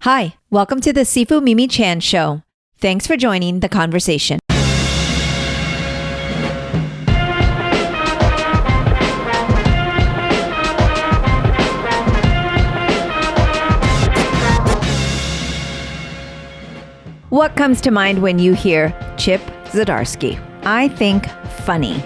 Hi, welcome to the Sifu Mimi Chan Show. Thanks for joining the conversation. What comes to mind when you hear Chip Zdarsky? I think funny.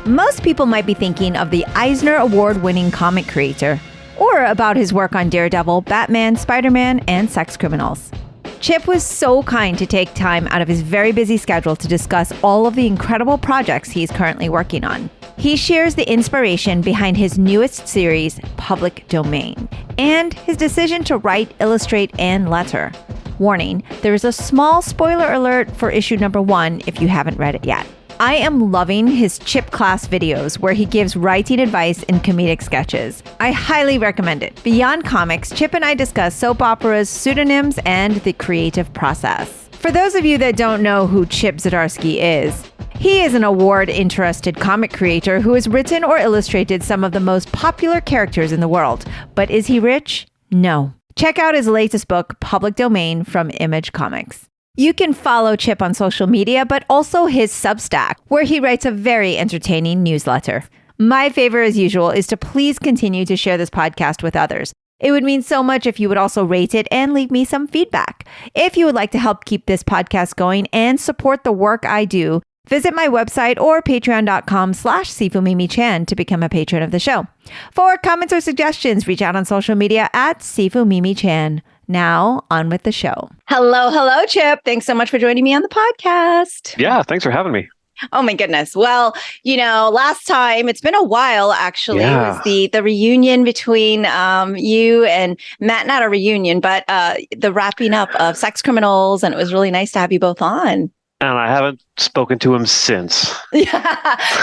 Most people might be thinking of the Eisner Award-winning comic creator, or about his work on Daredevil, Batman, Spiderman, and Sex Criminals. Chip was so kind to take time out of his very busy schedule to discuss all of the incredible projects he's currently working on. He shares the inspiration behind his newest series, Public Domain, and his decision to write, illustrate, and letter. Warning, there is a small spoiler alert for issue number 1 if you haven't read it yet. I am loving his CHIPCLASS videos where he gives writing advice and comedic sketches. I highly recommend it. Beyond comics, Chip and I discuss soap operas, pseudonyms, and the creative process. For those of you that don't know who Chip Zdarsky is, he is an award-interested comic creator who has written or illustrated some of the most popular characters in the world. But is he rich? No. Check out his latest book, Public Domain, from Image Comics. You can follow Chip on social media, but also his Substack, where he writes a very entertaining newsletter. My favor, as usual, is to please continue to share this podcast with others. It would mean so much if you would also rate it and leave me some feedback. If you would like to help keep this podcast going and support the work I do, visit my website or patreon.com/SifuMimiChan to become a patron of the show. For comments or suggestions, reach out on social media at SifuMimiChan. Now, on with the show. Hello, Chip. Thanks so much for joining me on the podcast. Yeah, thanks for having me. Oh, my goodness. Well, last time, it's been a while, actually. It was the reunion between you and Matt, not a reunion, but the wrapping up of Sex Criminals. And it was really nice to have you both on. And I haven't spoken to him since. Lies.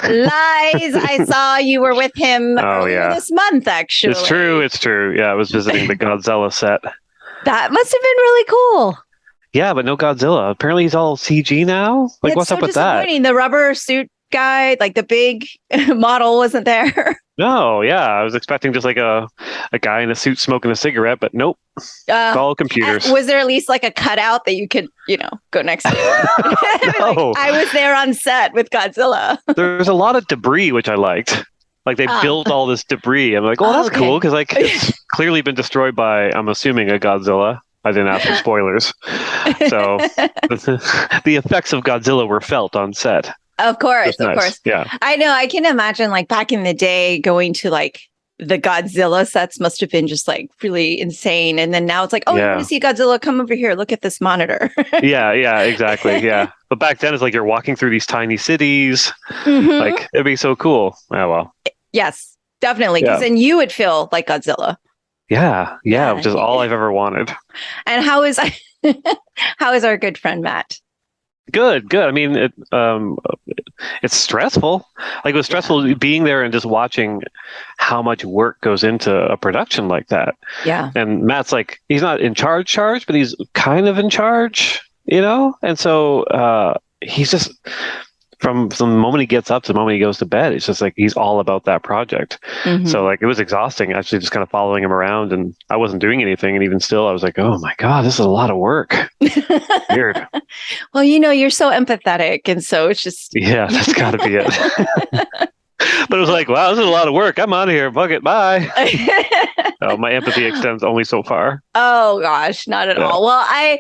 I saw you were with him earlier this month, actually. It's true. Yeah, I was visiting the Godzilla set. That must have been really cool. Yeah, but no Godzilla. Apparently he's all CG now. Like, what's up with that? The rubber suit guy, like the big model, wasn't there. No, yeah. I was expecting just like a guy in a suit smoking a cigarette, but nope. It's all computers. Was there at least like a cutout that you could, go next to? No. I was there on set with Godzilla. There's a lot of debris, which I liked. Like they built all this debris. I'm like, that's cool because like it's clearly been destroyed by, I'm assuming, a Godzilla. I didn't ask for spoilers. So the effects of Godzilla were felt on set. Of course. Yeah. I know. I can imagine like back in the day going to like the Godzilla sets must have been just like really insane. And then now it's like, you want to see Godzilla? Come over here. Look at this monitor. Yeah, exactly. Yeah. But back then it's like you're walking through these tiny cities. Mm-hmm. Like it'd be so cool. Oh, well. Yes, definitely. Because then you would feel like Godzilla. Yeah, which is all I've ever wanted. And how is our good friend Matt? Good. I mean, it's stressful. Like it was stressful being there and just watching how much work goes into a production like that. Yeah. And Matt's like, he's not in charge, but he's kind of in charge, And so he's just, from the moment he gets up to the moment he goes to bed, it's just like he's all about that project. Mm-hmm. So like it was exhausting actually just kind of following him around, and I wasn't doing anything, and even still I was like, oh my God, this is a lot of work. Weird. Well, you're so empathetic, and so it's just that's got to be it. But it was like, wow, this is a lot of work. I'm out of here. Fuck it. Bye. My empathy extends only so far. Oh, gosh, not at all. Well, I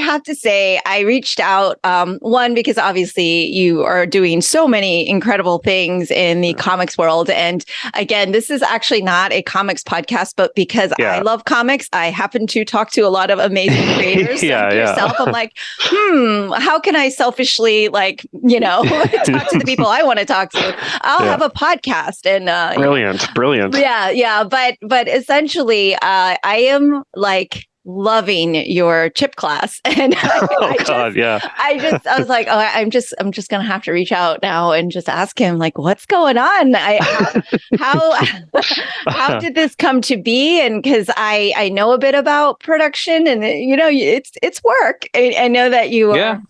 have to say, I reached out, one, because obviously you are doing so many incredible things in the comics world. And again, this is actually not a comics podcast, but because I love comics, I happen to talk to a lot of amazing creators like yourself. I'm like, how can I selfishly, talk to the people I want to talk to? I'll have a podcast. And brilliant. Yeah. But essentially, I am like loving your CHIPCLASS, and I was like, I'm just gonna have to reach out now and just ask him like, what's going on? How did this come to be? And because I know a bit about production, and it's work. I know that you are.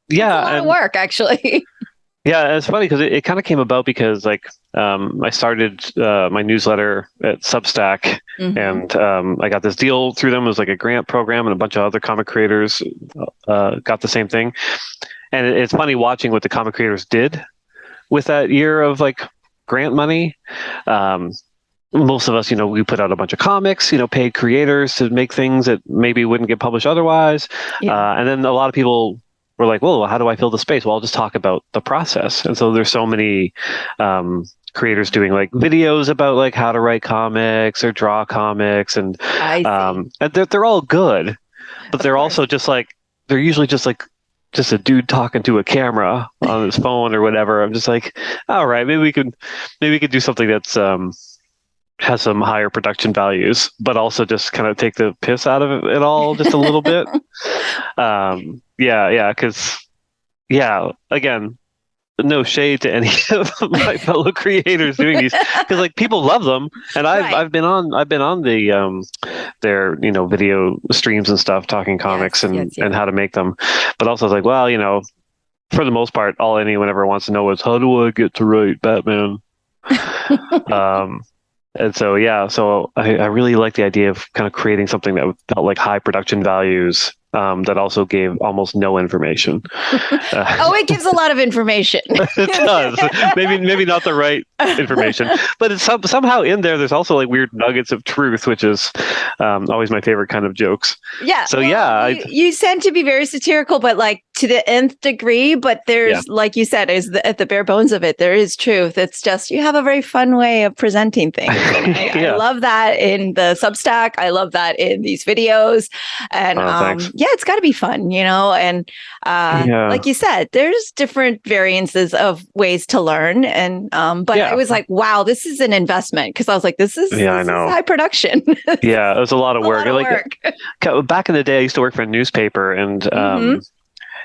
Yeah, a lot of work actually. Yeah, it's funny because it kind of came about because like I started my newsletter at Substack, and I got this deal through them. It was like a grant program, and a bunch of other comic creators got the same thing. And it's funny watching what the comic creators did with that year of like grant money. Most of us, we put out a bunch of comics, paid creators to make things that maybe wouldn't get published otherwise. Yeah. And then a lot of people were like, well, how do I fill the space? Well, I'll just talk about the process. And so there's so many creators doing like videos about like how to write comics or draw comics. And they're all good, but they're also just like, they're usually just like, just a dude talking to a camera on his phone or whatever. I'm just like, all right, maybe we could do something that's has some higher production values, but also just kind of take the piss out of it all just a little bit. Because again, no shade to any of my fellow creators doing these, because like people love them, and I've been on the their video streams and stuff, talking comics and how to make them, but also I was like, well, for the most part, all anyone ever wants to know is how do I get to write Batman. And so I really like the idea of kind of creating something that felt like high production values, that also gave almost no information. It gives a lot of information. It does. Maybe not the right information, but it's somehow in there. There's also like weird nuggets of truth, which is always my favorite kind of jokes. Yeah. So you tend to be very satirical, but like to the nth degree. But there's, like you said, at the bare bones of it, there is truth. It's just you have a very fun way of presenting things. I love that in the Substack. I love that in these videos, and it's got to be fun, and like you said, there's different variances of ways to learn, and but I was like, wow, this is an investment, because I was like, this is high production. Yeah, it was a lot of work. Back in the day, I used to work for a newspaper, and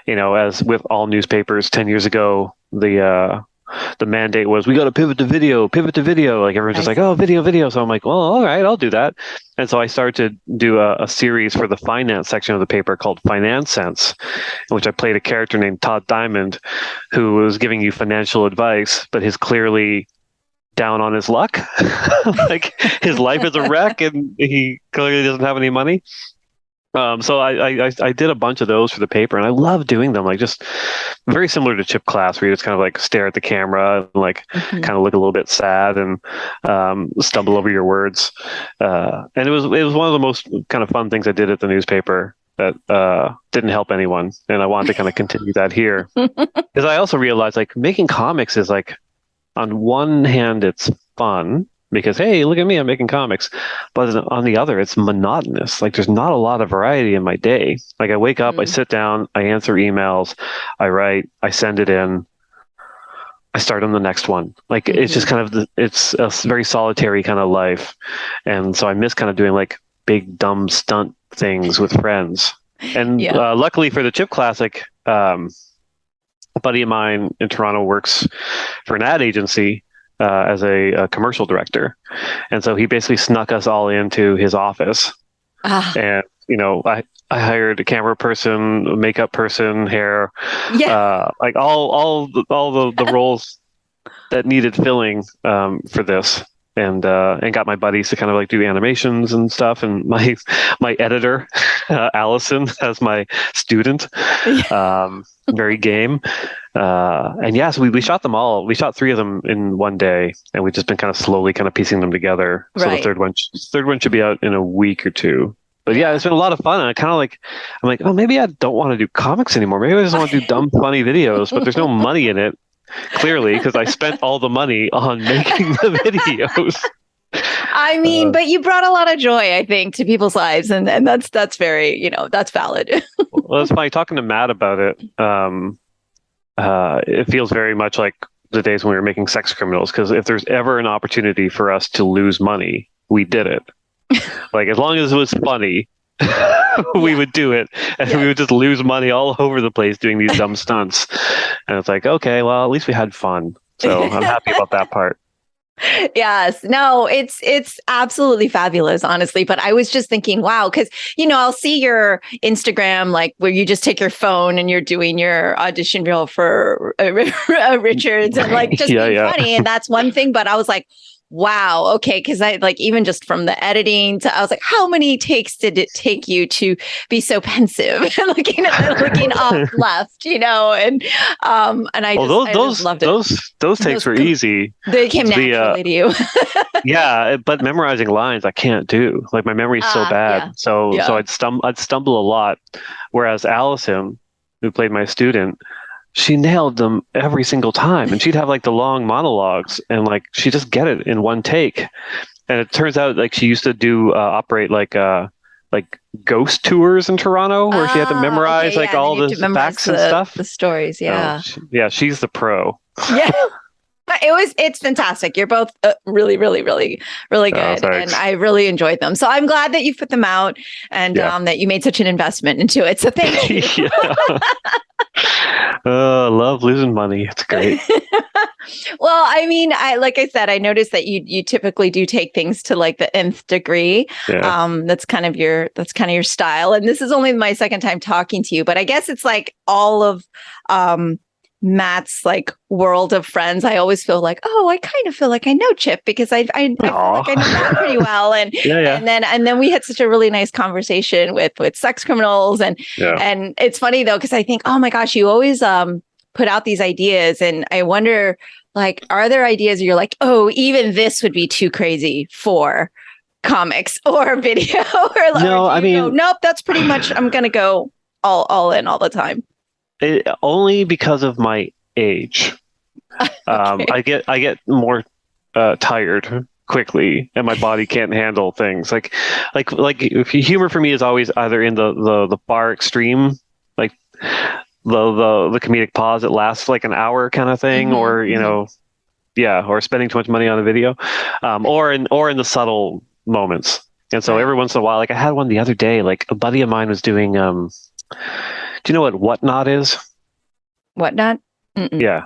as with all newspapers 10 years ago, the mandate was we got to pivot to video. Like everyone's just like, oh, video. So I'm like, well, all right, I'll do that. And so I started to do a series for the finance section of the paper called Finance Sense, in which I played a character named Todd Diamond, who was giving you financial advice, but he's clearly down on his luck. Like his life is a wreck and he clearly doesn't have any money. So I did a bunch of those for the paper, and I love doing them. Like just very similar to CHIPCLASS, where you just kind of like stare at the camera and like kind of look a little bit sad and stumble over your words. And it was one of the most kind of fun things I did at the newspaper that didn't help anyone, and I wanted to kind of continue that here, because I also realized like making comics is like, on one hand it's fun, because, hey, look at me, I'm making comics. But on the other, it's monotonous. Like there's not a lot of variety in my day. Like I wake up, I sit down, I answer emails, I write, I send it in, I start on the next one. Like it's just kind of, it's a very solitary kind of life. And so I miss kind of doing like big, dumb stunt things with friends. And luckily for the Chip Classic, a buddy of mine in Toronto works for an ad agency, as a commercial director, and so he basically snuck us all into his office. And I hired a camera person, a makeup person, hair, like all the roles that needed filling for this, and got my buddies to kind of like do animations and stuff, and my editor Allison as my student, very game. And so we shot them all. We shot 3 of them in one day, and we've just been kind of slowly kind of piecing them together. So the third one should be out in a week or two. But it's been a lot of fun. And I'm like, oh, maybe I don't want to do comics anymore. Maybe I just want to do dumb, funny videos. But there's no money in it, clearly, because I spent all the money on making the videos. I mean, but you brought a lot of joy, I think, to people's lives, and that's very, that's valid. Well, it's funny talking to Matt about it. It feels very much like the days when we were making Sex Criminals, because if there's ever an opportunity for us to lose money, we did it. Like as long as it was funny, we would do it, and we would just lose money all over the place doing these dumb stunts. And it's like, okay, well, at least we had fun. So I'm happy about that part. Yes. No, it's absolutely fabulous, honestly. But I was just thinking, wow, because I'll see your Instagram, like where you just take your phone and you're doing your audition reel for Richards and like just being funny, and that's one thing. But I was like, wow, okay, because I like even just from the editing to I was like, how many takes did it take you to be so pensive and looking off left, and I just loved it. Those takes were easy. They came naturally to you. Yeah, but memorizing lines I can't do. Like my memory's so bad. So I'd stumble a lot. Whereas Allison, who played my student, she nailed them every single time, and she'd have like the long monologues, and like she just get it in one take. And it turns out like she used to do operate like ghost tours in Toronto, where she had to memorize all the facts and stuff, the stories. Yeah, she's the pro. Yeah. But it's fantastic. You're both really, really, really, really good. And I really enjoyed them. So I'm glad that you put them out and that you made such an investment into it. So thank you. I love losing money. It's great. Well, I mean, like I said, I noticed that you typically do take things to like the nth degree. Yeah. That's kind of your style. And this is only my second time talking to you, but I guess it's like all of Matt's like world of friends. I always feel like, I kind of feel like I know Chip because I feel like I know Matt pretty well. And and then we had such a really nice conversation with Sex Criminals. And it's funny though, because I think, oh my gosh, you always put out these ideas. And I wonder, like, are there ideas you're like, oh, even this would be too crazy for comics or video? Or no, I mean, nope, that's pretty much, I'm going to go all in all the time. Only because of my age. I get more tired quickly, and my body can't handle things. Like humor for me is always either in the far extreme, like the comedic pause that lasts like an hour kind of thing, or or spending too much money on a video, or in the subtle moments. And so every once in a while, like I had one the other day, like a buddy of mine was doing. Do you know what Whatnot is? Whatnot? Mm-mm. Yeah,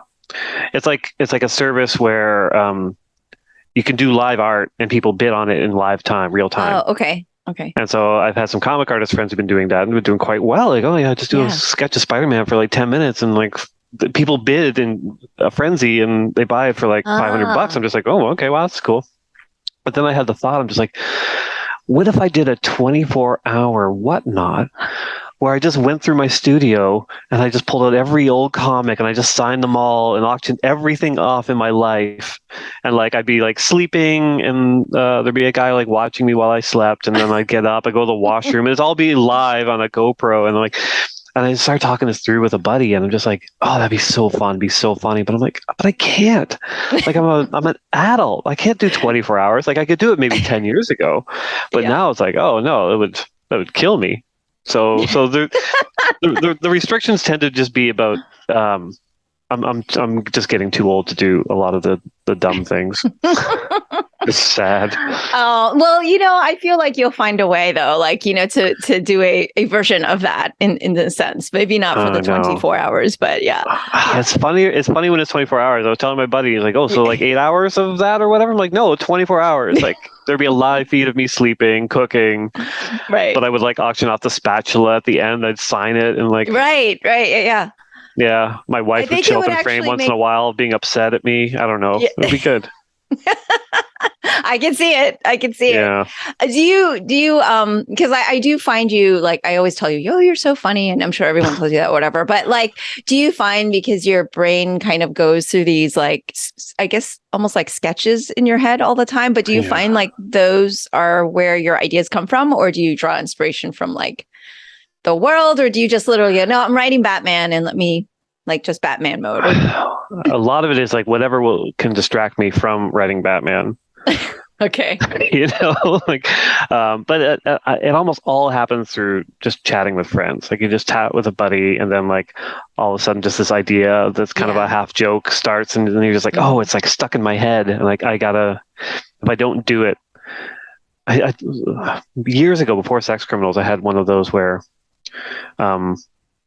it's like a service where you can do live art and people bid on it in live time, real time. Oh, okay. And so I've had some comic artist friends who've been doing that and been doing quite well. Like, just do a sketch of Spider-Man for like 10 minutes, and like people bid in a frenzy and they buy it for like $500. I'm just like, oh, okay, wow, that's cool. But then I had the thought, I'm just like, what if I did a 24-hour Whatnot? Where I just went through my studio and I just pulled out every old comic and I just signed them all and auctioned everything off in my life. And like, I'd be like sleeping and there'd be a guy like watching me while I slept. And then I'd get up, I go to the washroom, and it's all be live on a GoPro. And I started talking this through with a buddy, and I'm just like, oh, that'd be so fun, be so funny. But I'm like, but I can't. Like I'm an adult. I can't do 24 hours. Like I could do it maybe 10 years ago, but now it's that would kill me. So the restrictions tend to just be about I'm just getting too old to do a lot of the dumb things. It's sad. Oh, well, I feel like you'll find a way though, like, to do a version of that in the sense, maybe not for the 24 hours, but yeah. It's funny. It's funny when it's 24 hours. I was telling my buddy, he's like, oh, so like 8 hours of that or whatever. I'm like, no, 24 hours. Like there'd be a live feed of me sleeping, cooking. Right. But I would like auction off the spatula at the end. I'd sign it and like. Right. Yeah. Yeah. My wife would show up in frame once in a while being upset at me. I don't know. Yeah. It'd be good. I can see it. Yeah. Do you because I do find you, like, I always tell you, you're so funny, and I'm sure everyone tells you that, whatever. But like, do you find, because your brain kind of goes through these, like, I guess almost like sketches in your head all the time, but do you find like those are where your ideas come from, or do you draw inspiration from like the world, or do you just literally go, no, I'm writing Batman and let me like just Batman mode? A lot of it is like whatever can distract me from writing Batman. Okay. But it almost all happens through just chatting with friends. Like you just chat with a buddy, and then like all of a sudden just this idea that's kind of a half joke starts, and then you're just like, oh, it's like stuck in my head, and like if I don't do it. I years ago, before Sex Criminals, I had one of those where I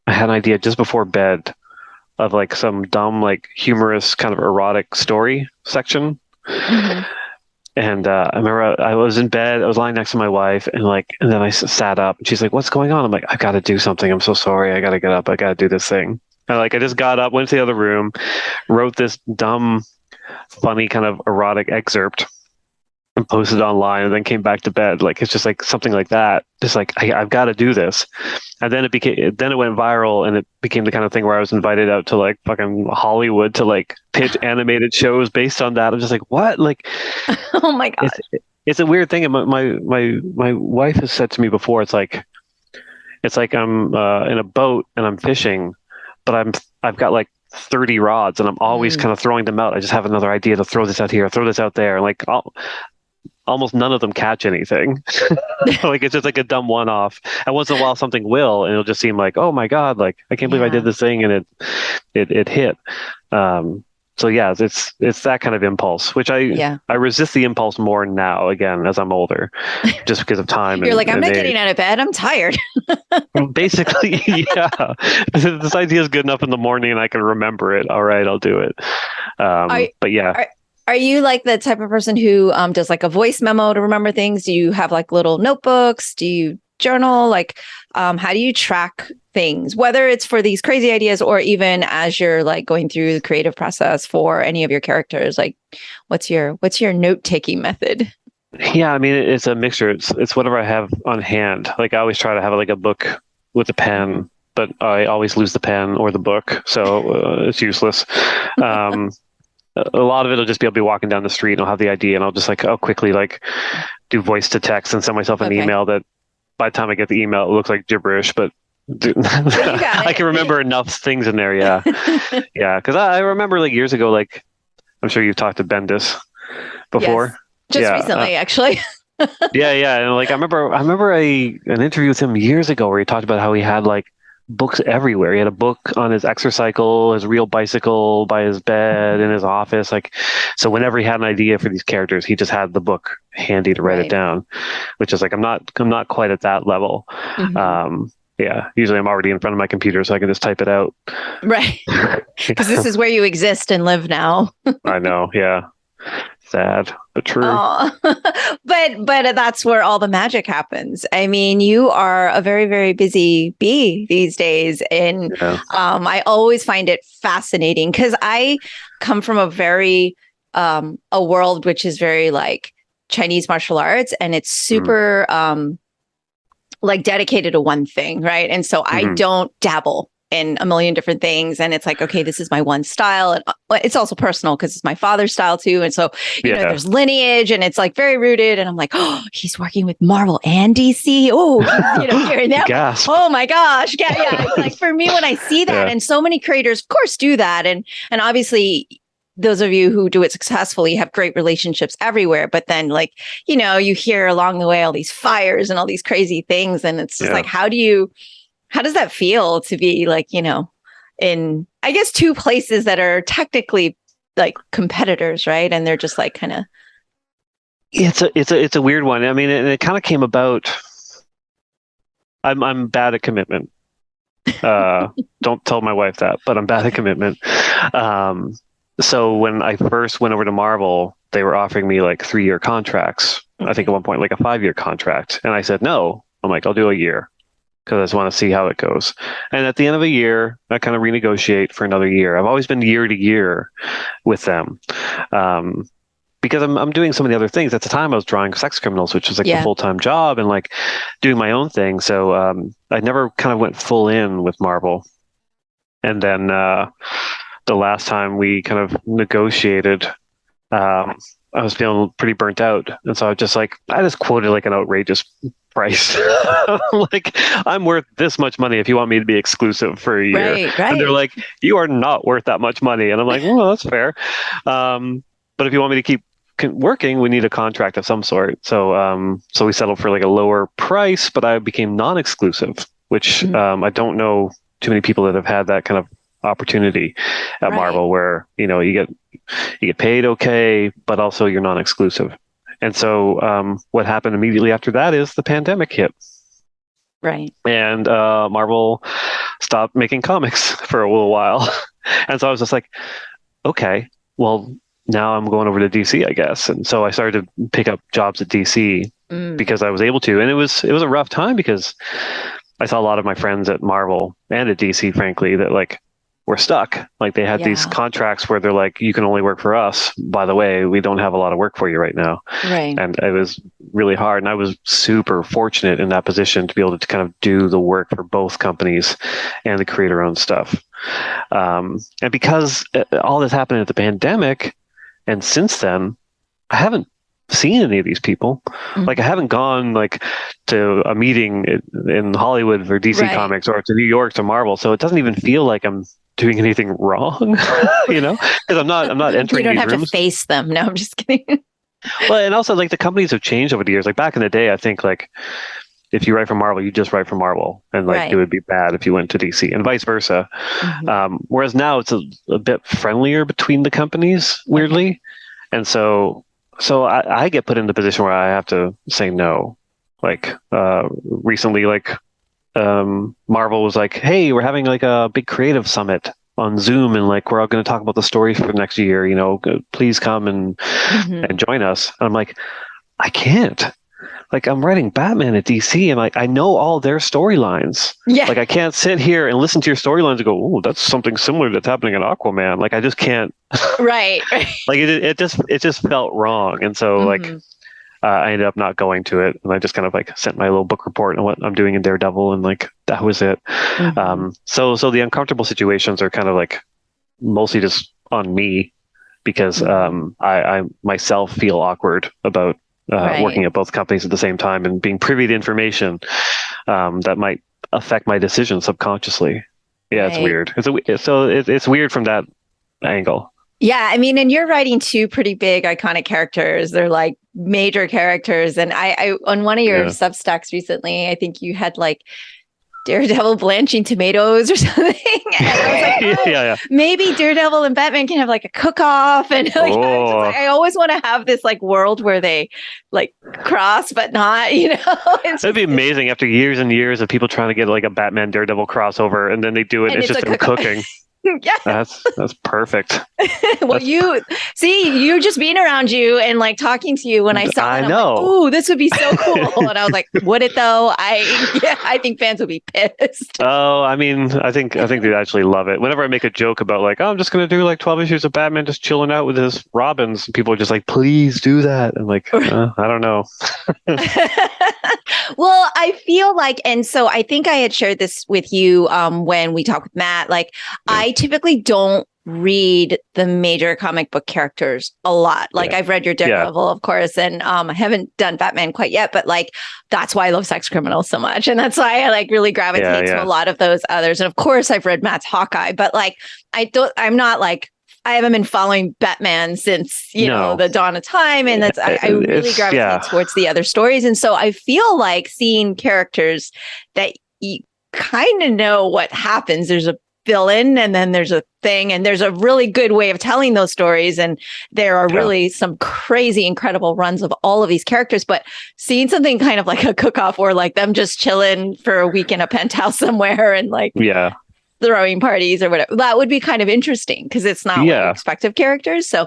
had an idea just before bed of like some dumb, like humorous kind of erotic story section. Mm-hmm. And I remember I was in bed, I was lying next to my wife, and then I sat up, and she's like, "What's going on?" I'm like, "I got to do something. I'm so sorry. I got to get up. I got to do this thing." And I just got up, went to the other room, wrote this dumb, funny kind of erotic excerpt, and posted it online, and then came back to bed. Like, it's just like something like that. Just like I've got to do this. And then it went viral, and it became the kind of thing where I was invited out to like fucking Hollywood to like pitch animated shows based on that. I'm just like, what? Like, oh my god, it's a weird thing. And my wife has said to me before, it's like I'm in a boat and I'm fishing, but I've got like 30 rods and I'm always kind of throwing them out. I just have another idea to throw this out here, throw this out there, and like almost none of them catch anything. Like, it's just like a dumb one-off. And once in a while something will, and it'll just seem like, oh my god, like I can't believe I did this thing, and it hit. So yeah, it's that kind of impulse, which I resist the impulse more now, again, as I'm older, just because of time. You're like, I'm not getting out of bed. I'm tired. Basically, yeah. This idea is good enough in the morning and I can remember it. All right, I'll do it. But yeah. Are you like the type of person who does like a voice memo to remember things? Do you have like little notebooks? Do you journal? Like, how do you track things, whether it's for these crazy ideas or even as you're like going through the creative process for any of your characters? Like, what's your note-taking method? Yeah, I mean, it's a mixture. It's whatever I have on hand. Like, I always try to have like a book with a pen, but I always lose the pen or the book, so it's useless. A lot of it will just be I'll be walking down the street and I'll have the idea and I'll just like I'll quickly like do voice to text and send myself an email that by the time I get the email it looks like gibberish, but I can remember enough things in there. Yeah. Yeah, because I remember like years ago, like I'm sure you've talked to Bendis before. Yes. Just recently, actually. yeah, and like I remember an interview with him years ago where he talked about how he had like books everywhere. He had a book on his exercycle, his real bicycle by his bed in his office. Like, so whenever he had an idea for these characters, he just had the book handy to write it down, which is like, I'm not quite at that level. Mm-hmm. Yeah, usually I'm already in front of my computer, so I can just type it out. Right. Because this is where you exist and live now. I know. Yeah. Sad, but true. But that's where all the magic happens. I mean, you are a very, very busy bee these days. And I always find it fascinating because I come from a very, a world which is very like Chinese martial arts, and it's super like dedicated to one thing, right? And so I don't dabble in a million different things, and it's like, okay, this is my one style, and it's also personal because it's my father's style too, and so you know there's lineage, and it's like very rooted, and I'm like, oh, he's working with Marvel and DC. Oh, you know, hearing that, oh my gosh, yeah. Like for me, when I see that, and so many creators, of course, do that, and obviously those of you who do it successfully have great relationships everywhere. But then, like, you know, you hear along the way all these fires and all these crazy things, and it's just like, how does that feel to be like, you know, in, I guess, two places that are technically like competitors, right? And they're just like kind of. It's a weird one. I mean, it kind of came about. I'm bad at commitment. Don't tell my wife that, but I'm bad at commitment. So when I first went over to Marvel, they were offering me like 3-year contracts. I think at one point like a 5-year contract, and I said no. I'm like, I'll do a year, because I just want to see how it goes. And at the end of a year, I kind of renegotiate for another year. I've always been year to year with them, because I'm doing some of the other things. At the time, I was drawing Sex Criminals, which was like a full-time job, and like doing my own thing. So I never kind of went full in with Marvel. And then the last time we kind of negotiated, I was feeling pretty burnt out, and so I just quoted like an outrageous price. Like, I'm worth this much money if you want me to be exclusive for a year. Right. And they're like, you are not worth that much money. And I'm like, well, that's fair. But if you want me to keep working, we need a contract of some sort. So we settled for like a lower price, but I became non-exclusive, which I don't know too many people that have had that kind of opportunity at Marvel, where, you know, you get paid okay, but also you're non-exclusive. And so what happened immediately after that is the pandemic hit. Right. And Marvel stopped making comics for a little while. And so I was just like, okay, well, now I'm going over to DC, I guess. And so I started to pick up jobs at DC because I was able to. And it was a rough time because I saw a lot of my friends at Marvel and at DC, frankly, that like were stuck. Like they had these contracts where they're like, you can only work for us. By the way, we don't have a lot of work for you right now. Right. And it was really hard. And I was super fortunate in that position to be able to kind of do the work for both companies and to create our own stuff. And because all this happened at the pandemic, and since then, I haven't seen any of these people. Like I haven't gone like to a meeting in Hollywood for DC Comics or to New York to Marvel. So it doesn't even feel like I'm doing anything wrong, you know, because I'm not entering. You don't these have rooms. to face them. No, I'm just kidding. Well, and also like the companies have changed over the years. Like back in the day, I think like if you write for Marvel, you just write for Marvel, and like it would be bad if you went to DC, and vice versa. Whereas now it's a bit friendlier between the companies, weirdly, and so I get put in the position where I have to say no. Like recently, like Marvel was like, "Hey, we're having like a big creative summit on Zoom, and like we're all going to talk about the stories for next year. You know, please come and join us." And I'm like, I can't. Like I'm writing Batman at DC, and like I know all their storylines. Yeah. Like I can't sit here and listen to your storylines and go, "Oh, that's something similar that's happening in Aquaman." Like I just can't. Right. Like it just felt wrong, and so like I ended up not going to it, and I just kind of like sent my little book report on what I'm doing in Daredevil, and like that was it. So the uncomfortable situations are kind of like mostly just on me because I myself feel awkward about working at both companies at the same time and being privy to information that might affect my decisions subconsciously. Yeah, it's weird. It's weird from that angle. Yeah, I mean, and you're writing two pretty big iconic characters. They're like major characters. And I on one of your Substacks recently, I think you had like Daredevil blanching tomatoes or something. And I was like, maybe Daredevil and Batman can have like a cook-off. And like, I always want to have this like world where they like cross, but not, you know. That'd be amazing after years and years of people trying to get like a Batman Daredevil crossover, and then they do it. And it's just them cooking. Yeah, that's perfect. Well, you're just being around you and like talking to you when I saw it. I know. Like, ooh, this would be so cool. And I was like, would it though? I think fans would be pissed. Oh, I mean, I think they'd actually love it. Whenever I make a joke about like, oh, I'm just gonna do like 12 issues of Batman just chilling out with his Robins, people are just like, please do that. I'm like, I don't know. Well, I feel like, and so I think I had shared this with you when we talked with Matt, like I typically don't read the major comic book characters a lot. Like I've read your Daredevil, of course, and I haven't done Batman quite yet, but like that's why I love Sex Criminals so much. And that's why I like really gravitate to a lot of those others. And of course I've read Matt's Hawkeye, but like I'm not like, I haven't been following Batman since, you know, the dawn of time. And that's, I really gravitate towards the other stories. And so I feel like seeing characters that you kind of know what happens. There's a villain and then there's a thing, and there's a really good way of telling those stories. And there are really some crazy, incredible runs of all of these characters, but seeing something kind of like a cook-off or like them just chilling for a week in a penthouse somewhere and like, throwing parties or whatever, that would be kind of interesting because it's not what you expect of characters. So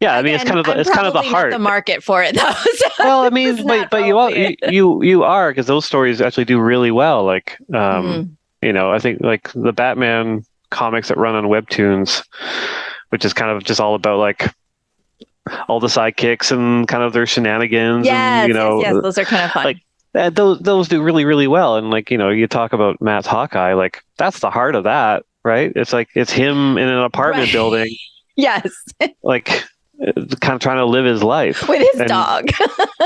I mean, it's kind of the heart, the market for it though. So well, I mean, but you are, because those stories actually do really well. Like you know, I think like the Batman comics that run on Webtoons, which is kind of just all about like all the sidekicks and kind of their shenanigans. Yes, and, you know, yes, those are kind of fun. Like those do really, really well. And like, you know, you talk about Matt's Hawkeye, like that's the heart of that, right? It's like it's him in an apartment building. Yes. Like kind of trying to live his life with his dog.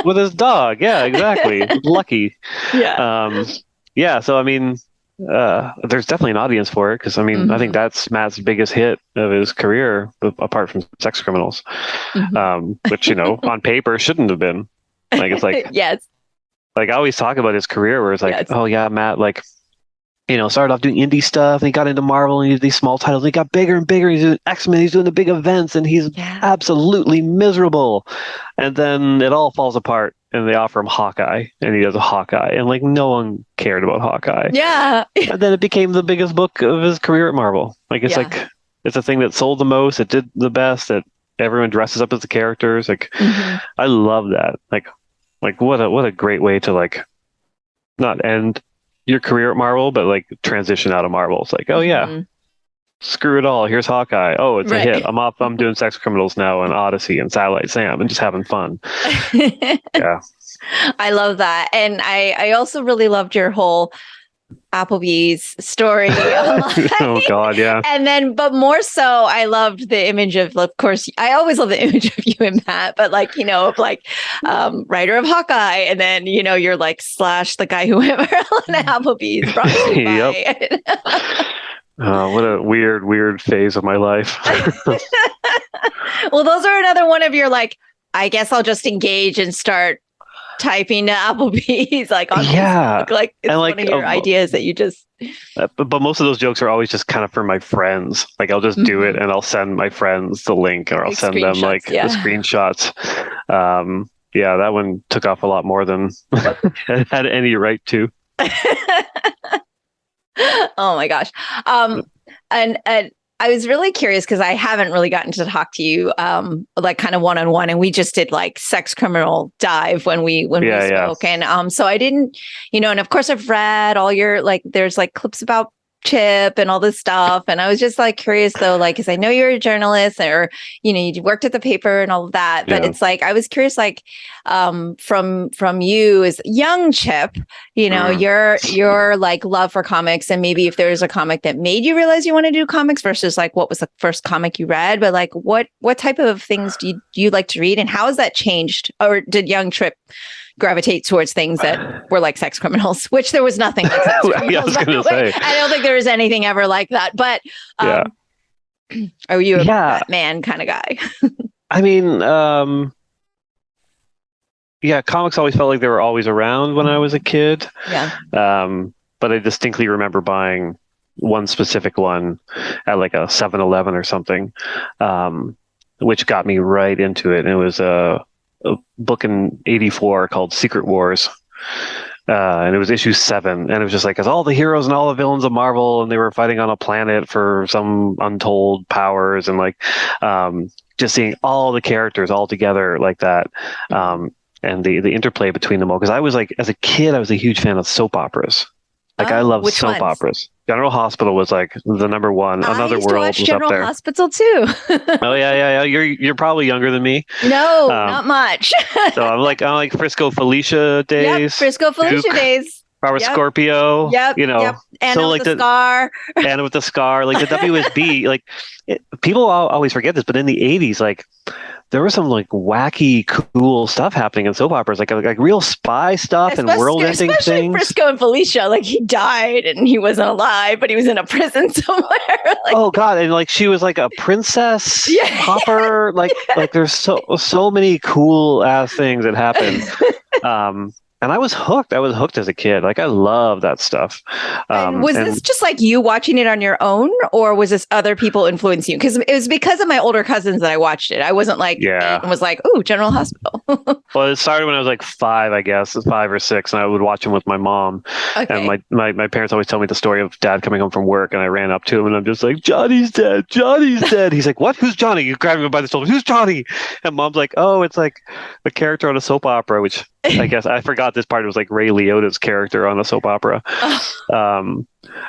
With his dog, yeah, exactly. Lucky. Yeah. So I mean, there's definitely an audience for it because I mean, I think that's Matt's biggest hit of his career, apart from Sex Criminals, which, you know, on paper shouldn't have been. Like it's like yes. Like I always talk about his career where it's like, oh yeah, Matt, like, you know, started off doing indie stuff and he got into Marvel and he did these small titles. And he got bigger and bigger. He's doing X-Men. He's doing the big events and he's absolutely miserable. And then it all falls apart and they offer him Hawkeye and he does a Hawkeye and like no one cared about Hawkeye. Yeah. And then it became the biggest book of his career at Marvel. Like it's like, it's a thing that sold the most. It did the best. It everyone dresses up as the characters. Like, I love that. Like what a great way to like not end your career at Marvel, but like transition out of Marvel. It's like, oh yeah, screw it all. Here's Hawkeye. Oh, it's a hit. I'm off. I'm doing Sex Criminals now and Odyssey and Satellite Sam and just having fun. Yeah. I love that. And I also really loved your whole Applebee's story. Oh God, yeah. And then, but more so, I loved the image of course, I always love the image of you and Matt, but like, of like writer of Hawkeye, and then you're like Slash, the guy who went around Applebee's. Brought you by. What a weird phase of my life. Well, those are another one of your like, I guess I'll just engage and start typing to Applebee's like on Facebook. Like it's one of your ideas that you just but most of those jokes are always just kind of for my friends. Like I'll just do it and I'll send my friends the link, or I'll send them like the screenshots. That one took off a lot more than it had any right to. Oh my gosh. And I was really curious because I haven't really gotten to talk to you like kind of one-on-one, and we just did like Sex Criminal dive when we spoke. And so I didn't, and of course I've read all your like there's like clips about Chip and all this stuff. And I was just like curious though, like, cause I know you're a journalist or, you worked at the paper and all of that, but it's like, I was curious, like, from you as young Chip, your like love for comics, and maybe if there's a comic that made you realize you want to do comics versus like, what was the first comic you read, but like, what type of things do you like to read, and how has that changed? Or did young Chip gravitate towards things that were like Sex Criminals, which there was nothing like Sex Criminals. I was going to say. I don't think there was anything ever like that. But are you a Batman kind of guy? I mean, comics always felt like they were always around when I was a kid. Yeah. But I distinctly remember buying one specific one at like a 7-Eleven or something, which got me right into it. And it was a book in '84 called Secret Wars, and it was issue 7, and it was just like, it's all the heroes and all the villains of Marvel, and they were fighting on a planet for some untold powers, and like just seeing all the characters all together like that, and the interplay between them all, because I was like, as a kid, I was a huge fan of soap operas. Like I love soap operas. General Hospital was like the number one. Another World was General up there. Hospital too. Oh yeah. You're probably younger than me. No, not much. So I'm like Frisco Felicia days. Yep, Frisco Felicia Duke, days. Robert Scorpio. Yep. Anna so with like the scar. Anna with the scar. Like the WSB. Like people always forget this, but in the '80s, like there was some like wacky, cool stuff happening in soap operas, like real spy stuff and world-ending things. Frisco and Felicia, like he died and he wasn't alive, but he was in a prison somewhere. Like, oh God, and like she was like a princess hopper. Like there's so many cool ass things that happened. And I was hooked. I was hooked as a kid. Like I love that stuff. Was this just like you watching it on your own, or was this other people influencing you? Because it was because of my older cousins that I watched it. I wasn't like, and was like, ooh, General Hospital. Well, it started when I was like 5, I guess, 5 or 6, and I would watch them with my mom. Okay. And my parents always tell me the story of Dad coming home from work, and I ran up to him, and I'm just like, Johnny's dead. Johnny's dead. He's like, what? Who's Johnny? You grab him by the shoulder. Who's Johnny? And Mom's like, oh, it's like a character on a soap opera, which I guess I forgot this part. It was like Ray Liotta's character on a soap opera.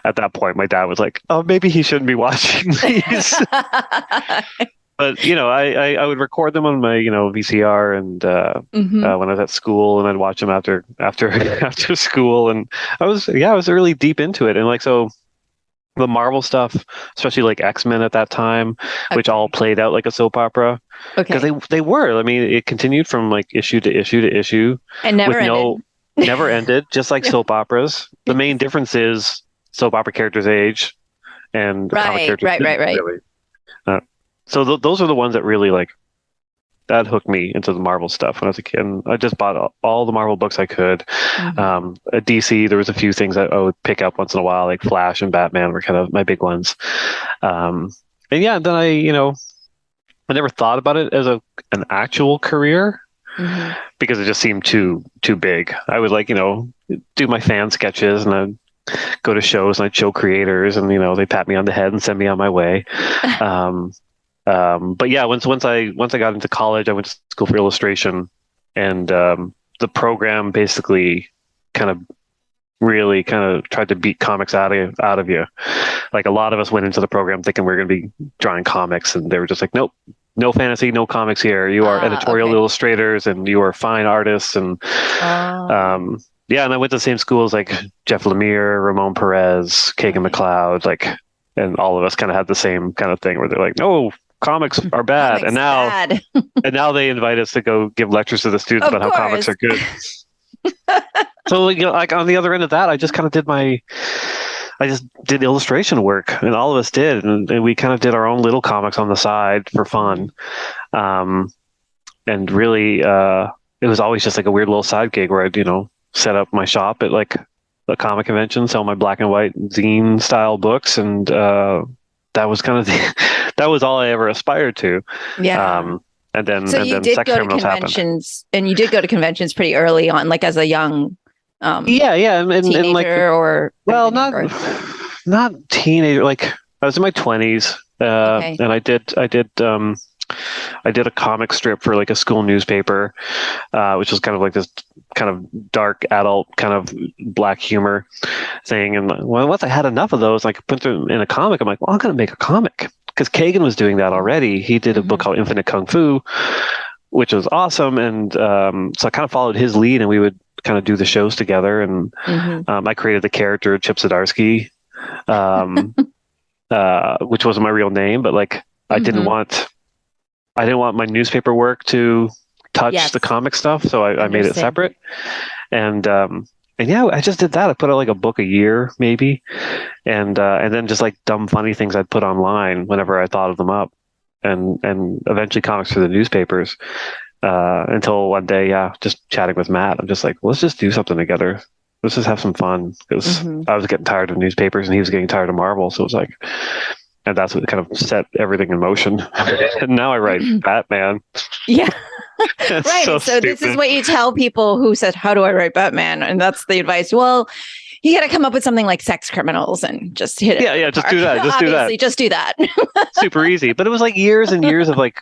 At that point, my dad was like, oh, maybe he shouldn't be watching these. But, I would record them on my, VCR and when I was at school, and I'd watch them after school. And I was really deep into it. And like, so the Marvel stuff, especially like X-Men at that time, which all played out like a soap opera. Because they were. I mean, it continued from like issue to issue to issue. And never ended. Never ended, just like soap operas. The main difference is soap opera characters age and comic characters right. really. So those are the ones that really like, that hooked me into the Marvel stuff when I was a kid. And I just bought all the Marvel books I could. At DC, there was a few things that I would pick up once in a while, like Flash and Batman were kind of my big ones. And then I never thought about it as an actual career because it just seemed too big. I would like, do my fan sketches, and I'd go to shows and I'd show creators, and, they pat me on the head and send me on my way. But yeah, once I got into college, I went to school for illustration, and the program basically kind of really kind of tried to beat comics out of you. Like a lot of us went into the program thinking we are going to be drawing comics, and they were just like, nope, no fantasy, no comics here. You are editorial illustrators, and you are fine artists. And yeah, and I went to the same schools like Jeff Lemire, Ramon Perez, Kagan McLeod, like, and all of us kind of had the same kind of thing where they're like, no, comics are bad. Comics and now bad. and now they invite us to go give lectures to the students about how comics are good. So, like on the other end of that, I just did illustration work, and all of us did, and we kind of did our own little comics on the side for fun. And really, it was always just like a weird little side gig where I'd, set up my shop at like a comic convention, sell my black and white zine style books, and that was kind of that was all I ever aspired to. Yeah. And then, so you did Sex go to Criminals conventions, and you did go to conventions pretty early on, like as a young and teenager, like, or not teenager. Like I was in my 20s, and I did a comic strip for like a school newspaper, which was kind of like this kind of dark adult kind of black humor thing. And once I had enough of those, I could put them in a comic. I'm like, well, I'm going to make a comic, because Kagan was doing that already. He did a book called Infinite Kung Fu, which was awesome. And so I kind of followed his lead, and we would kind of do the shows together. And I created the character Chip Zdarsky, which wasn't my real name, but like I didn't want my newspaper work to touch the comic stuff, so I made it separate. And yeah, I just did that. I put out like a book a year, maybe, and then just like dumb, funny things I'd put online whenever I thought of them up, and eventually comics for the newspapers. Until one day, just chatting with Matt, I'm just like, let's just do something together. Let's just have some fun, because I was getting tired of newspapers and he was getting tired of Marvel, so it was like. And that's what kind of set everything in motion. And now I write Batman. Yeah. Right. So this is what you tell people who said, how do I write Batman? And that's the advice. Well, you got to come up with something like Sex Criminals and just hit it. Yeah, just do that. Just do that. Super easy. But it was like years and years of like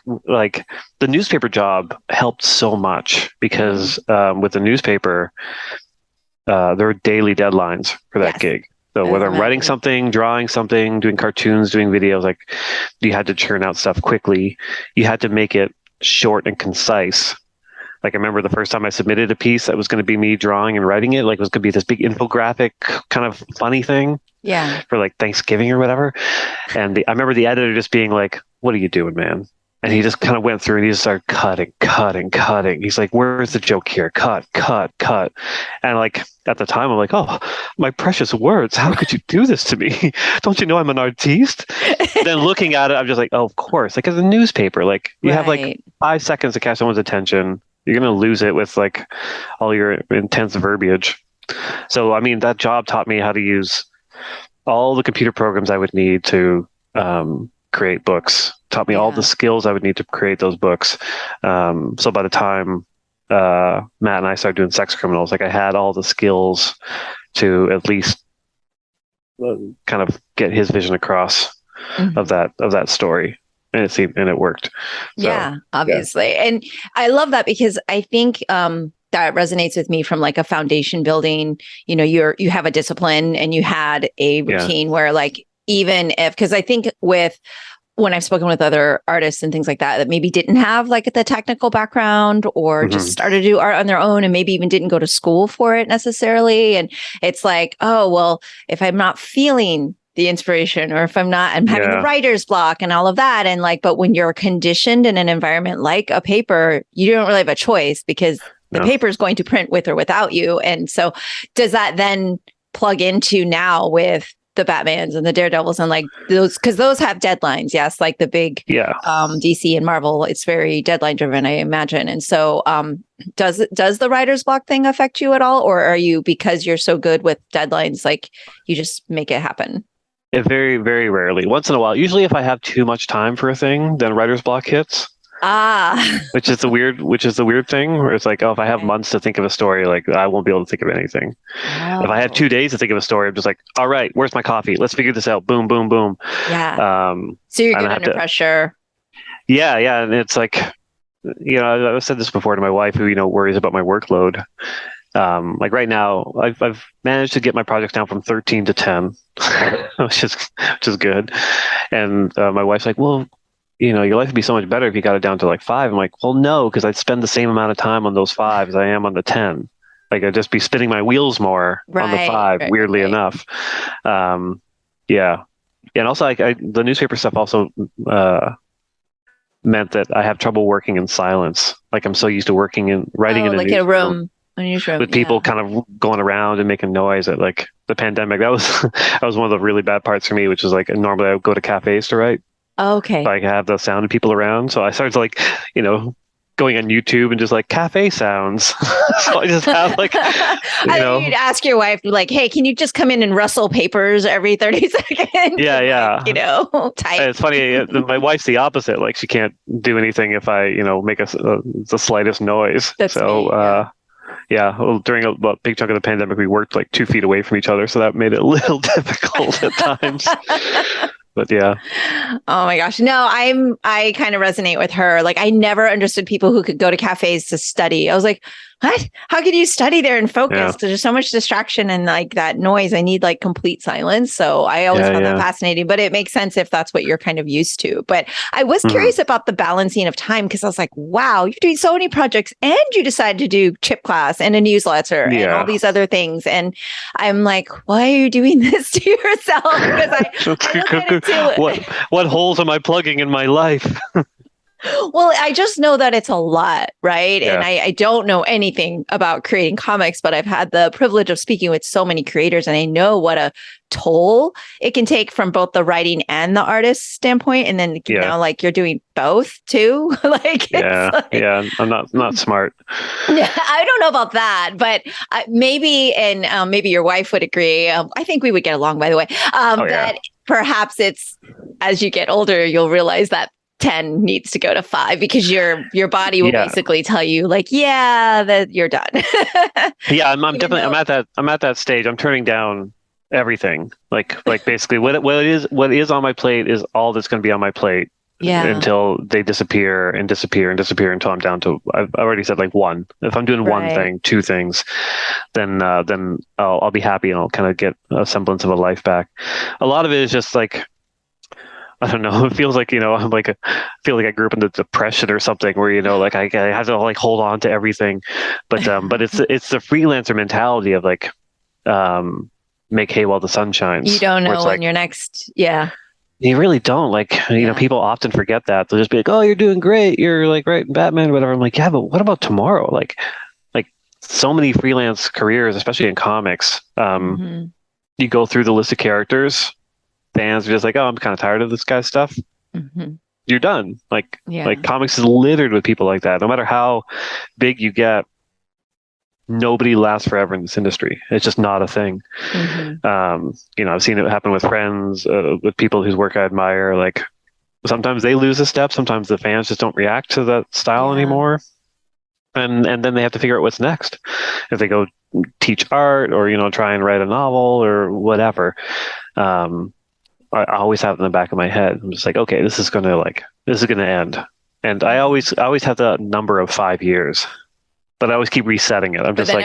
the newspaper job helped so much, because with the newspaper, there were daily deadlines for that gig. So whether I'm writing something, drawing something, doing cartoons, doing videos, like you had to churn out stuff quickly. You had to make it short and concise. Like I remember the first time I submitted a piece that was going to be me drawing and writing it, like it was going to be this big infographic kind of funny thing. Yeah. For like Thanksgiving or whatever. And I remember the editor just being like, "What are you doing, man?" And he just kind of went through and he just started cutting. He's like, "Where's the joke here? Cut." And like at the time, I'm like, "Oh, my precious words! How could you do this to me? Don't you know I'm an artiste?" Then looking at it, I'm just like, "Oh, of course!" Like as a newspaper, like you have like 5 seconds to catch someone's attention. You're gonna lose it with like all your intense verbiage. So I mean, that job taught me how to use all the computer programs I would need to create books. Taught me all the skills I would need to create those books. So by the time Matt and I started doing Sex Criminals, like I had all the skills to at least kind of get his vision across of that story, and it worked. So, yeah, obviously, and I love that, because I think that resonates with me from like a foundation building. You have a discipline and you had a routine where like, even if, because I think when I've spoken with other artists and things like that maybe didn't have like the technical background, or just started to do art on their own, and maybe even didn't go to school for it necessarily. And it's like, oh, well, if I'm not feeling the inspiration, or if I'm having the writer's block and all of that. And like, but when you're conditioned in an environment like a paper, you don't really have a choice, because the paper is going to print with or without you. And so does that then plug into now with the Batmans and the Daredevils and like those, because those have deadlines. Yes. Like the big DC and Marvel, it's very deadline driven, I imagine. And so does the writer's block thing affect you at all? Or are you, because you're so good with deadlines, like you just make it happen? It very, very rarely. Once in a while. Usually if I have too much time for a thing, then writer's block hits. Which is the weird thing, where it's like, oh, if I have months to think of a story, like I won't be able to think of anything. If I had 2 days to think of a story, I'm just like, all right, where's my coffee? Let's figure this out. Boom, boom, boom. Yeah. So you're good under pressure. Yeah. And it's like, I've said this before to my wife who, worries about my workload. Like right now, I've managed to get my projects down from 13 to 10, which is good. And my wife's like, well, your life would be so much better if you got it down to like 5. I'm like, well, no, because I'd spend the same amount of time on those 5 as I am on the 10. Like I'd just be spinning my wheels more on the 5, weirdly enough. Yeah. And also, the newspaper stuff also meant that I have trouble working in silence. Like I'm so used to writing in a room. With people kind of going around and making noise at like the pandemic. That was that was one of the really bad parts for me, which is like normally I would go to cafes to write. Okay. So I could have the sound of people around. So I started to like, going on YouTube and just like cafe sounds. So I just have like, you'd ask your wife like, hey, can you just come in and rustle papers every 30 seconds? Yeah. Type. It's funny. My wife's the opposite. Like she can't do anything if I, make the slightest noise. That's me, well, during a big chunk of the pandemic, we worked like 2 feet away from each other. So that made it a little difficult at times. But yeah. Oh my gosh. No, I kind of resonate with her. Like I never understood people who could go to cafes to study. I was like, what? How can you study there and focus? Yeah. There's so much distraction and like that noise. I need like complete silence. So I always found that fascinating, but it makes sense if that's what you're kind of used to. But I was curious about the balancing of time because I was like, wow, you're doing so many projects and you decided to do CHIPCLASS and a newsletter and all these other things. And I'm like, why are you doing this to yourself? Because what holes am I plugging in my life? Well, I just know that it's a lot, right? Yeah. And I don't know anything about creating comics, but I've had the privilege of speaking with so many creators, and I know what a toll it can take from both the writing and the artist standpoint. And then now, like you're doing both too. I'm not smart. Yeah, I don't know about that, but maybe your wife would agree. I think we would get along, by the way. That perhaps it's as you get older, you'll realize that 10 needs to go to 5 because your body will basically tell you like, that you're done. I'm at that stage. I'm turning down everything. Like basically what is on my plate is all that's going to be on my plate until they disappear until I'm down to, I've already said like 1. If I'm doing one thing, 2 things, then I'll be happy and I'll kind of get a semblance of a life back. A lot of it is just like, I don't know. It feels like, I'm like, I feel like I grew up in the Depression or something where, like I have to like hold on to everything. But it's the freelancer mentality of like, make hay while the sun shines. You don't know when your next, You really don't. Like, people often forget that. They'll just be like, oh, you're doing great. You're like writing Batman, whatever. I'm like, yeah, but what about tomorrow? Like so many freelance careers, especially in comics, you go through the list of characters. Fans are just like, oh, I'm kind of tired of this guy's stuff. You're done. Like comics is littered with people like that. No matter how big you get, nobody lasts forever in this industry. It's just not a thing. I've seen it happen with friends, with people whose work I admire. Like sometimes they lose a step. Sometimes the fans just don't react to that style anymore. And then they have to figure out what's next. If they go teach art or, try and write a novel or whatever. I always have it in the back of my head. I'm just like, okay, this is gonna end. And I always have the number of 5 years, but I always keep resetting it. I'm just like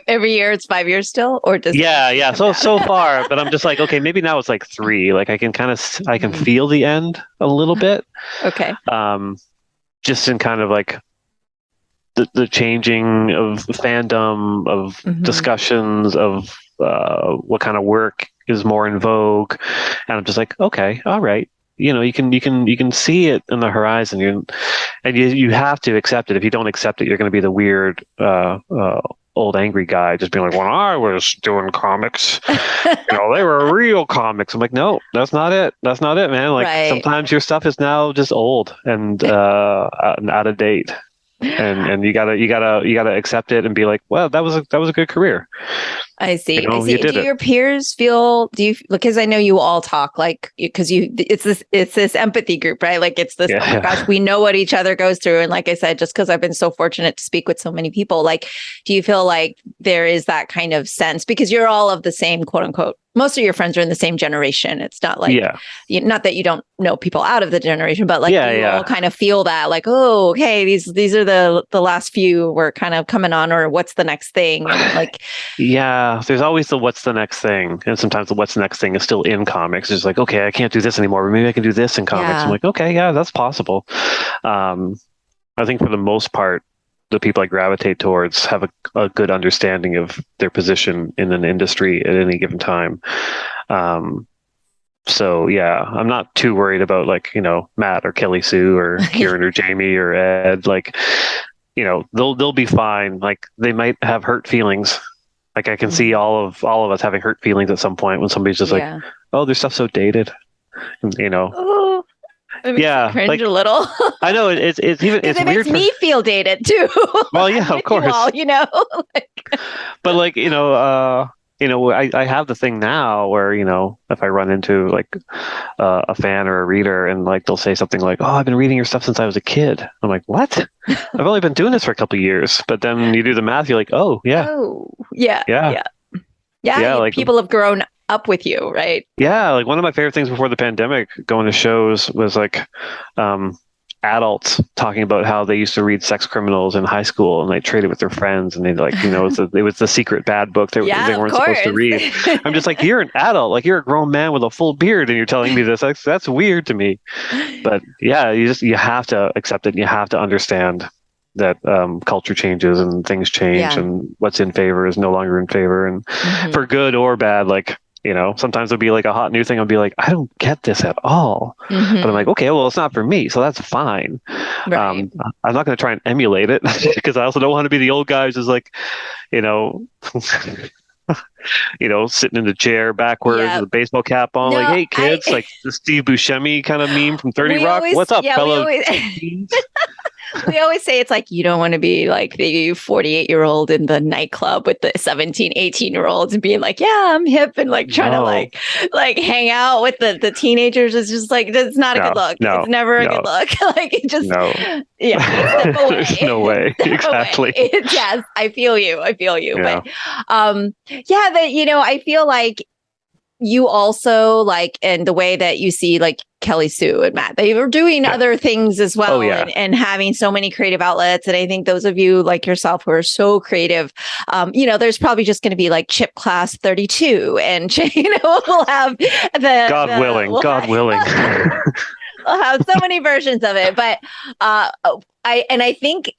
every year it's 5 years still, or does so far, but I'm just like, okay, maybe now it's like 3. Like I can feel the end a little bit. Okay. Just in kind of like the changing of fandom, of discussions of what kind of work is more in vogue, and I'm just like, okay, all right, you can see it in the horizon, you have to accept it. If you don't accept it, you're going to be the weird old angry guy just being like, when I was doing comics, they were real comics. I'm like, no, that's not it, man. Like sometimes your stuff is now just old and out of date. And you gotta accept it and be like, well, that was a good career. I see. You know, I see. you did Do it. your peers feel? Because I know you all talk like because it's this empathy group, right? Like it's this. Yeah. Oh my gosh, we know what each other goes through, and like I said, just because I've been so fortunate to speak with so many people, like, do you feel like there is that kind of sense because you're all of the same quote unquote? Most of your friends are in the same generation. It's not like, not that you don't know people out of the generation, but like you all kind of feel that, like, oh, okay, these are the last few we're kind of coming on, or what's the next thing, and like. Yeah, there's always the what's the next thing. And sometimes the what's the next thing is still in comics. It's like, okay, I can't do this anymore, but maybe I can do this in comics. I'm like, okay, yeah, that's possible. I think for the most part, the people I gravitate towards have a good understanding of their position in an industry at any given time. So yeah, I'm not too worried about like, you know, Matt or Kelly Sue or Kieran or Jamie or Ed. Like, you know, they'll be fine. Like they might have hurt feelings. Like I can see all of us having hurt feelings at some point when somebody's just like, oh, their stuff's so dated, you know. Oh, it makes me cringe like, a little. I know it's even it's it weird. Makes me feel dated too. Well, yeah, of course. You all, you know. But like you know, I have the thing now where you know if I run into like a fan or a reader and like they'll say something like, "Oh, I've been reading your stuff since I was a kid." I'm like, "What? I've only been doing this for a couple of years." But then you do the math, you're like, "Oh, yeah, like people have grown up with you, right?" Yeah, like one of my favorite things before the pandemic, going to shows, was like adults talking about how they used to read Sex Criminals in high school and they traded with their friends and they like, you know, it was the secret bad book they weren't supposed to read. I'm just like, you're an adult, like you're a grown man with a full beard and you're telling me this. That's weird to me. But yeah, you have to accept it. And you have to understand that culture changes and things change and what's in favor is no longer in favor, and for good or bad. Like, you know, sometimes it'll be like a hot new thing. I'll be like, I don't get this at all. But I'm like, okay, well, it's not for me, so that's fine. Right. I'm not going to try and emulate it because I also don't want to be the old guy who's just like, you know, sitting in the chair backwards with a baseball cap on. Like, hey, kids, like the Steve Buscemi kind of meme from 30 Rock. What's up, fellow? We always say it's like you don't want to be like the 48-year-old in the nightclub with the 17, 18-year-olds and being like, yeah, I'm hip and like trying to like hang out with the teenagers. It's just like, that's not a good look. It's never a good look. Like it just, there's no way. Exactly. Yes, I feel you. Yeah. But you know, I feel like you also like, and the way that you see like Kelly Sue and Matt, they were doing other things as well and having so many creative outlets. And I think those of you like yourself who are so creative, you know, there's probably just going to be like CHIPCLASS 32 and, you know, we'll have God willing. We'll have so many versions of it. But I think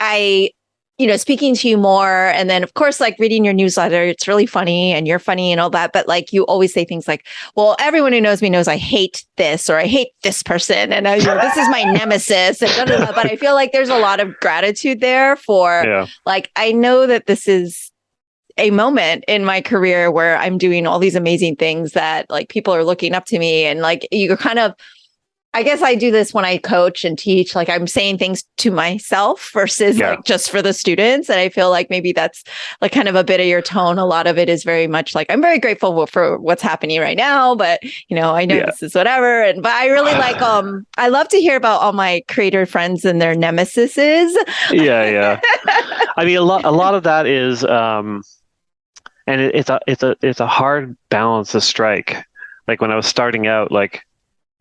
you know, speaking to you more, and then of course, like reading your newsletter, it's really funny and you're funny and all that. But like you always say things like, well, everyone who knows me knows I hate this or I hate this person. And you know, this is my nemesis. And but I feel like there's a lot of gratitude there for like, I know that this is a moment in my career where I'm doing all these amazing things that like people are looking up to me. And like you're kind of, I guess I do this when I coach and teach, like I'm saying things to myself versus like just for the students. And I feel like maybe that's like kind of a bit of your tone. A lot of it is very much like, I'm very grateful for what's happening right now, but you know, I know this is whatever. But I really like, I love to hear about all my creator friends and their nemesises. Yeah. I mean, a lot of that is, and it's a hard balance to strike. Like when I was starting out,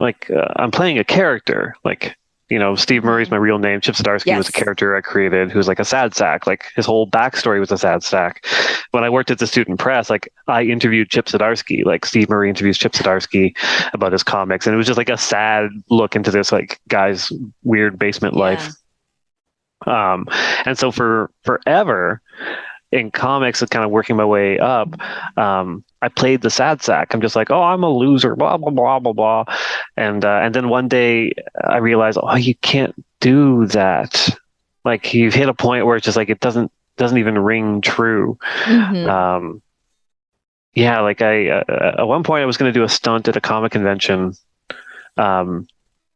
I'm playing a character, like, you know, Steve Murray's my real name. Chip Zdarsky was a character I created who's like a sad sack. Like his whole backstory was a sad sack. When I worked at the student press, like I interviewed Chip Zdarsky, like Steve Murray interviews Chip Zdarsky about his comics. And it was just like a sad look into this like guy's weird basement life. And so for forever in comics, kind of working my way up, I played the sad sack. I'm just like, oh, I'm a loser, blah, blah, blah, blah, blah. And then one day I realized, oh, you can't do that. Like you've hit a point where it's just like, it doesn't even ring true. Like at one point I was going to do a stunt at a comic convention,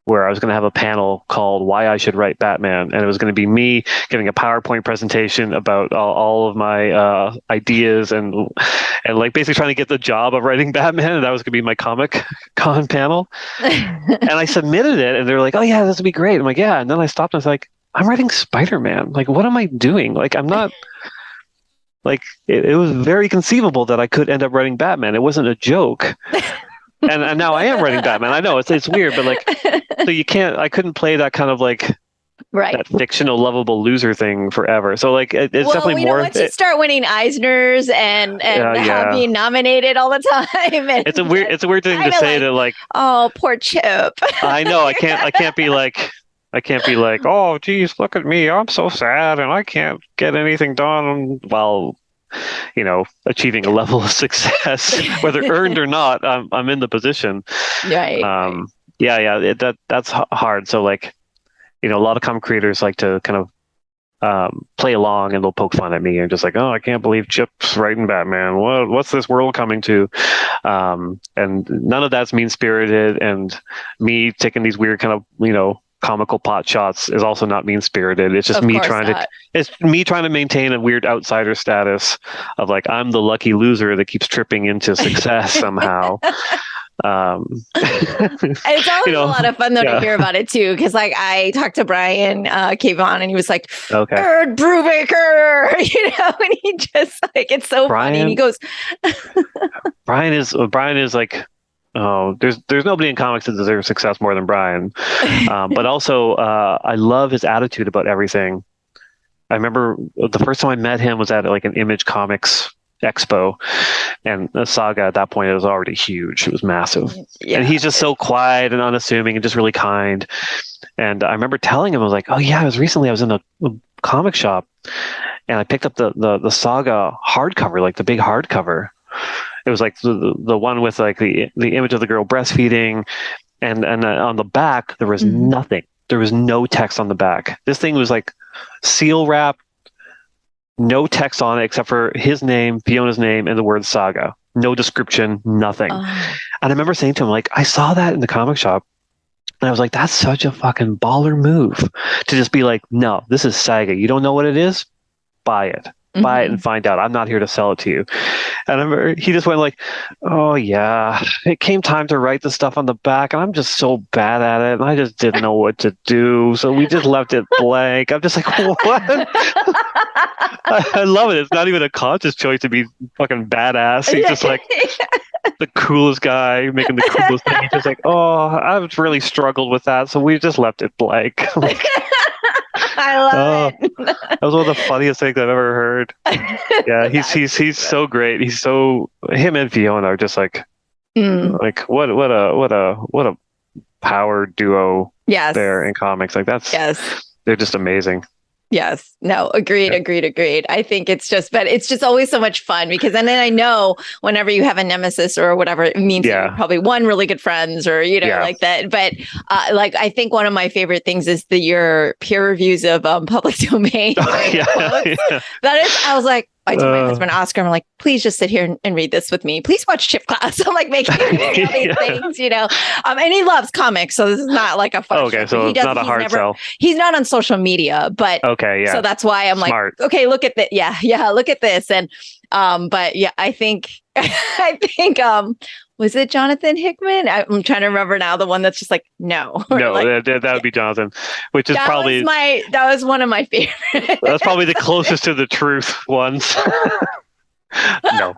where I was going to have a panel called Why I Should Write Batman. And it was going to be me giving a PowerPoint presentation about all of my ideas and and like basically trying to get the job of writing Batman, and that was going to be my Comic Con panel. And I submitted it, and they're like, "Oh yeah, this would be great." I'm like, "Yeah," and then I stopped and I was like, "I'm writing Spider-Man. Like, what am I doing? Like, I'm not." Like, it was very conceivable that I could end up writing Batman. It wasn't a joke. And now I am writing Batman. I know it's weird, but like, so I couldn't play that kind of like that fictional lovable loser thing forever. So like, it's definitely more. Once you start winning Eisners and being nominated all the time, and it's a weird thing to say that like, oh, poor Chip. I know I can't be like. Oh, geez, look at me. I'm so sad and I can't get anything done while, achieving a level of success, whether earned or not. I'm in the position. Right. That's hard. So like, a lot of comic creators like to kind of play along, and they'll poke fun at me and just like, oh, I can't believe Chip's writing Batman. What's this world coming to? And none of that's mean-spirited, and me taking these weird kind of, comical pot shots is also not mean-spirited. It's just me trying to maintain a weird outsider status of like, I'm the lucky loser that keeps tripping into success somehow. It's always a lot of fun though to hear about it too, because like I talked to Brian Cavon, and he was like, Erd Brubaker, and he just like, it's so funny, and he goes, Brian is like, oh, there's nobody in comics that deserves success more than Brian. But also, I love his attitude about everything. I remember the first time I met him was at like an Image Comics expo, and the Saga at that point, it was already huge. It was massive. Yeah. And he's just so quiet and unassuming and just really kind. And I remember telling him, I was like, oh yeah, I was in a comic shop, and I picked up the Saga hardcover, like the big hardcover. It was like the one with like the image of the girl breastfeeding, and on the back there was nothing. There was no text on the back. This thing was like seal wrapped, no text on it except for his name, Fiona's name, and the word Saga. No description, nothing. And I remember saying to him, like, I saw that in the comic shop, and I was like, that's such a fucking baller move to just be like, no, this is Saga. You don't know what it is? Buy it. Buy it and find out. I'm not here to sell it to you. And I remember he just went like, oh yeah, it came time to write the stuff on the back, and I'm just so bad at it, and I just didn't know what to do, so we just left it blank. I'm just like, what? I love it. It's not even a conscious choice to be fucking badass. He's just like the coolest guy making the coolest thing. He's just like, oh, I've really struggled with that, so we just left it blank. I love it. That was one of the funniest things I've ever heard. Yeah, he's so great. Him and Fiona are just like what a power duo. Yes. There in comics. Like they're just amazing. Yes. No, agreed. I think it's just always so much fun, because then I know whenever you have a nemesis or whatever, it means you're probably one really good friends or, like that. But like, I think one of my favorite things is your peer reviews of public domain. That is, I was like, I told my husband Oscar, I'm like, please just sit here and read this with me. Please watch CHIPCLASS. I'm like making these things, and he loves comics, so this is not like a fun. Okay, so it's not a hard sell. He's not on social media, but so that's why I'm smart. Like, okay, look at that. Yeah, look at this, and but yeah, I think was it Jonathan Hickman? I'm trying to remember now. The one that's just like, no. That would be Jonathan, which is probably that was one of my favorites. That's probably the closest to the truth ones. No.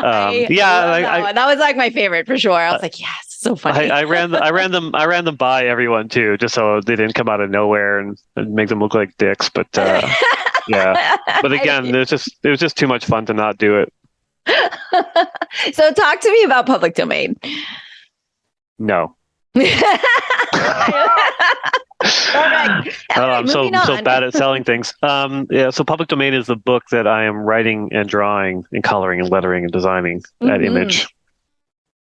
That was like my favorite for sure. I was like, yes, so funny. I ran them by everyone too, just so they didn't come out of nowhere and make them look like dicks. But yeah. But again, it was just too much fun to not do it. So talk to me about public domain. No. I'm so bad at selling things. So public domain is the book that I am writing and drawing and coloring and lettering and designing at Image.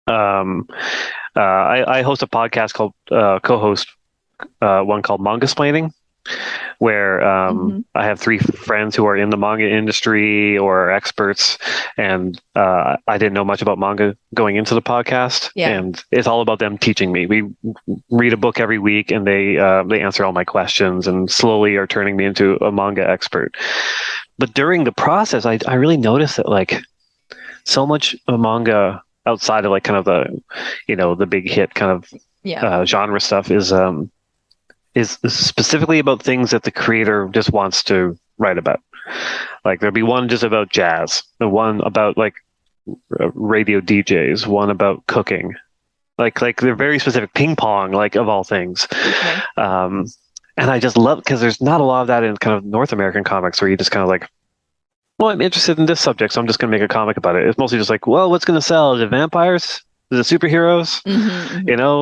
I host a podcast called co-host one called Mangasplaining, where I have 3 friends who are in the manga industry or experts, and I didn't know much about manga going into the podcast, and it's all about them teaching me. We read a book every week, and they answer all my questions, and slowly are turning me into a manga expert. But during the process, I really noticed that like so much manga outside of like kind of the, the big hit kind of genre stuff is specifically about things that the creator just wants to write about. Like there'd be one just about jazz, the one about like radio DJs, one about cooking. Like they're very specific. Ping pong, like of all things. Okay. And I just love, because there's not a lot of that in kind of North American comics where you just kind of like, well, I'm interested in this subject, so I'm just going to make a comic about it. It's mostly just like, well, what's going to sell? Is it vampires? Is it superheroes?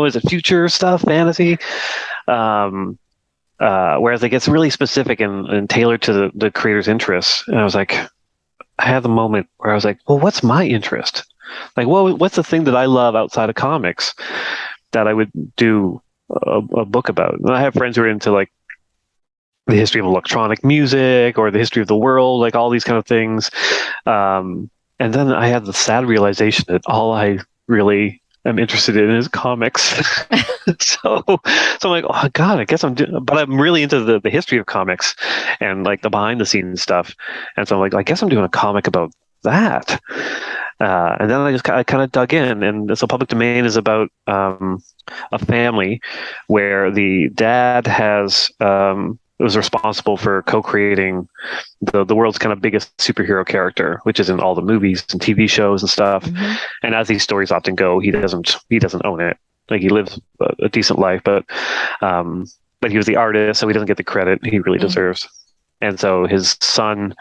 Is it future stuff, fantasy? Whereas it gets really specific and tailored to the creator's interests. And I was like, I had the moment where I was like, well, what's my interest? Like, what's the thing that I love outside of comics that I would do a book about? And I have friends who are into like the history of electronic music or the history of the world, like all these kind of things. And then I had the sad realization that all I really am interested in is comics. so I'm like, oh God, I guess but I'm really into the history of comics and like the behind the scenes stuff. And so I'm like, I guess I'm doing a comic about that. And then I kind of dug in, and so Public Domain is about a family where the dad was responsible for co-creating the world's kind of biggest superhero character, which is in all the movies and TV shows and stuff. And as these stories often go, he doesn't own it. Like he lives a decent life, but he was the artist, so he doesn't get the credit he really deserves. And so his son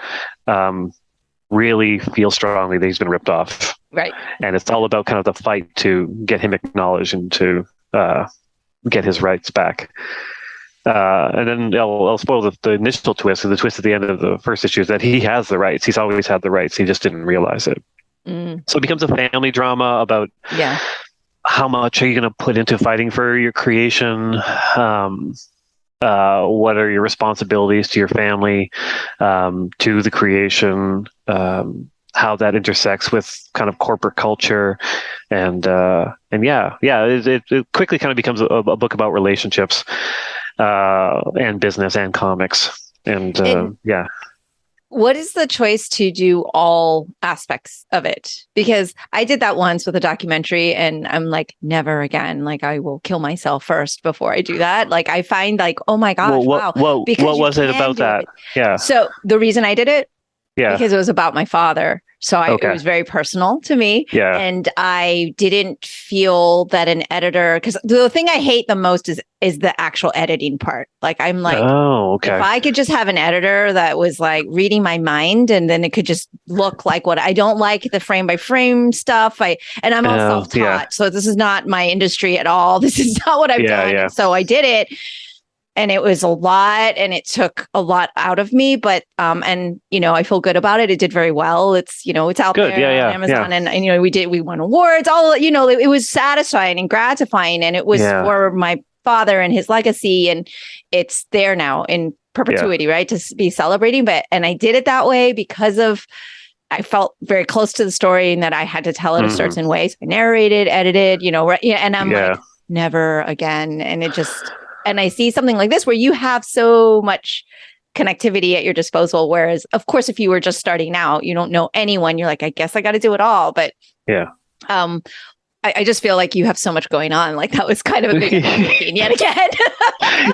really feels strongly that he's been ripped off. Right. And it's all about kind of the fight to get him acknowledged and to get his rights back. And then I'll spoil the initial twist. The twist at the end of the first issue is that he has the rights. He's always had the rights. He just didn't realize it. So it becomes a family drama about how much are you going to put into fighting for your creation? What are your responsibilities to your family, to the creation, how that intersects with kind of corporate culture, and it quickly kind of becomes a book about relationships, and business and comics, and What is the choice to do all aspects of it? Because I did that once with a documentary and I'm like, never again. Like I will kill myself first before I do that. Like I find like, oh my gosh, wow. What was it about that? Yeah. So the reason I did it, because it was about my father. So it was very personal to me. Yeah. And I didn't feel that an editor, because the thing I hate the most is the actual editing part. Like I'm like, if I could just have an editor that was like reading my mind and then it could just look like what I don't like the frame by frame stuff. And I'm all self-taught. So this is not my industry at all. This is not what I've done. Yeah. So I did it. And it was a lot and it took a lot out of me, but, and, I feel good about it. It did very well. It's, it's out there on Amazon and, we won awards, it was satisfying and gratifying. And it was for my father and his legacy. And it's there now in perpetuity, right? To be celebrating. And I did it that way because I felt very close to the story and that I had to tell it a certain way. So I narrated, edited, and I'm like, never again. And it just... And I see something like this where you have so much connectivity at your disposal. Whereas, of course, if you were just starting out, you don't know anyone. You're like, I guess I got to do it all. But I just feel like you have so much going on. Like that was kind of a big undertaking yet again.